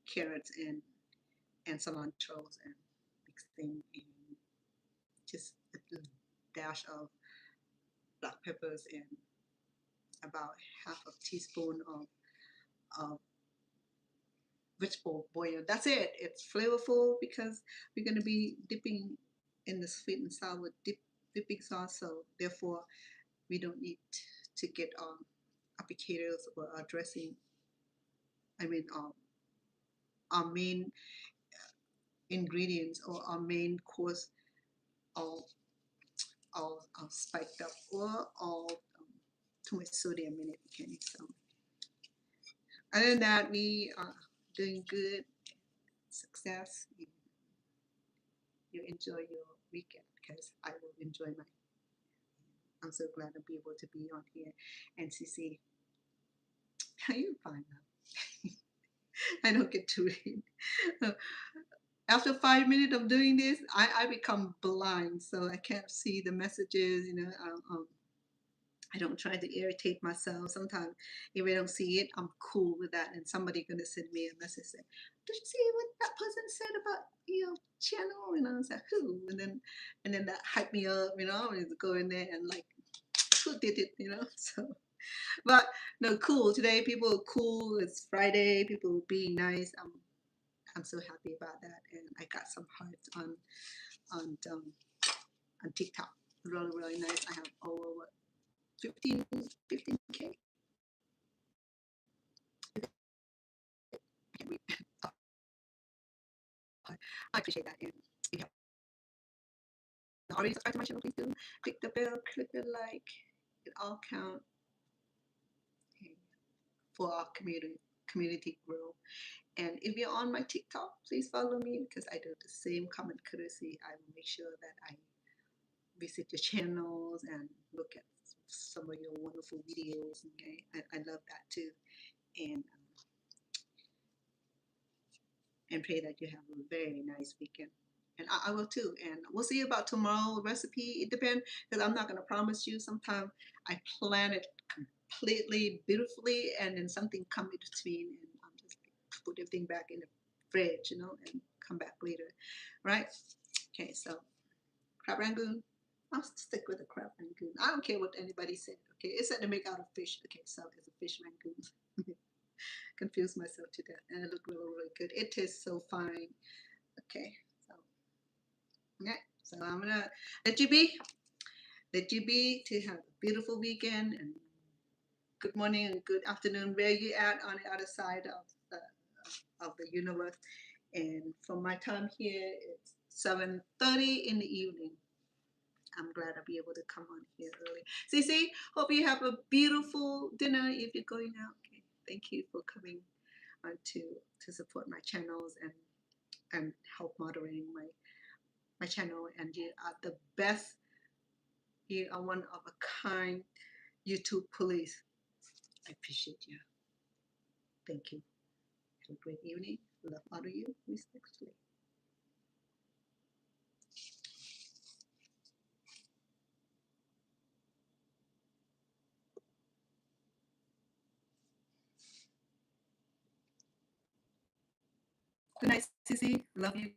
carrots and cilantros, and mixed in, and just a dash of black peppers and about half a teaspoon of vegetable oil. That's it. It's flavorful because we're going to be dipping in the sweet and sour dipping sauce. So therefore, we don't need to get applicators or our dressing. I mean, our main ingredients or our main course all spiked up or all too much sodium in it. Okay, so other than that, we are doing good. Success. You enjoy your weekend because I will enjoy mine. I'm so glad to be able to be on here. And CC, how you find out? I don't get to read. After 5 minutes of doing this, I become blind, so I can't see the messages. I don't try to irritate myself. Sometimes if I don't see it, I'm cool with that. And somebody gonna send me a message saying, "Did you see what that person said about your channel?" And I was like, "Who?" And then that hype me up, and go in there and like, who did it, So, but no, cool. Today people are cool. It's Friday. People being nice. I'm so happy about that. And I got some hearts on TikTok. Really, really nice. I have over 15K. I appreciate that. And if you have already subscribed to my channel, please do click the bell, click the like. It all counts for our community grow. And if you're on my TikTok, please follow me because I do the same common courtesy. I will make sure that I visit your channels and look at some of your wonderful videos. Okay, I love that too. And pray that you have a very nice weekend. And I will too. And we'll see about tomorrow recipe. It depends because I'm not going to promise you. Sometimes I plan it completely beautifully and then something come in between and I'm just put everything back in the fridge, and come back later. Right? Okay, so crab rangoon. I'll stick with the crab rangoon. I don't care what anybody said. Okay, it's said to make out of fish. Okay, so it's a fish rangoon. Confused myself to death, and it looked really, really good. It tastes so fine. Okay, so yeah, so I'm gonna let you be to have a beautiful weekend and good morning and good afternoon where you at on the other side of the universe. And from my time here, it's 7:30 in the evening. I'm glad I'll be able to come on here early. CC, hope you have a beautiful dinner if you're going out. Okay, thank you for coming on to support my channels and help moderating my channel. And you are the best. You are one of a kind YouTube police. I appreciate you. Thank you. Have a great evening. Love all of you respectfully. Good night, Sissy. Love you.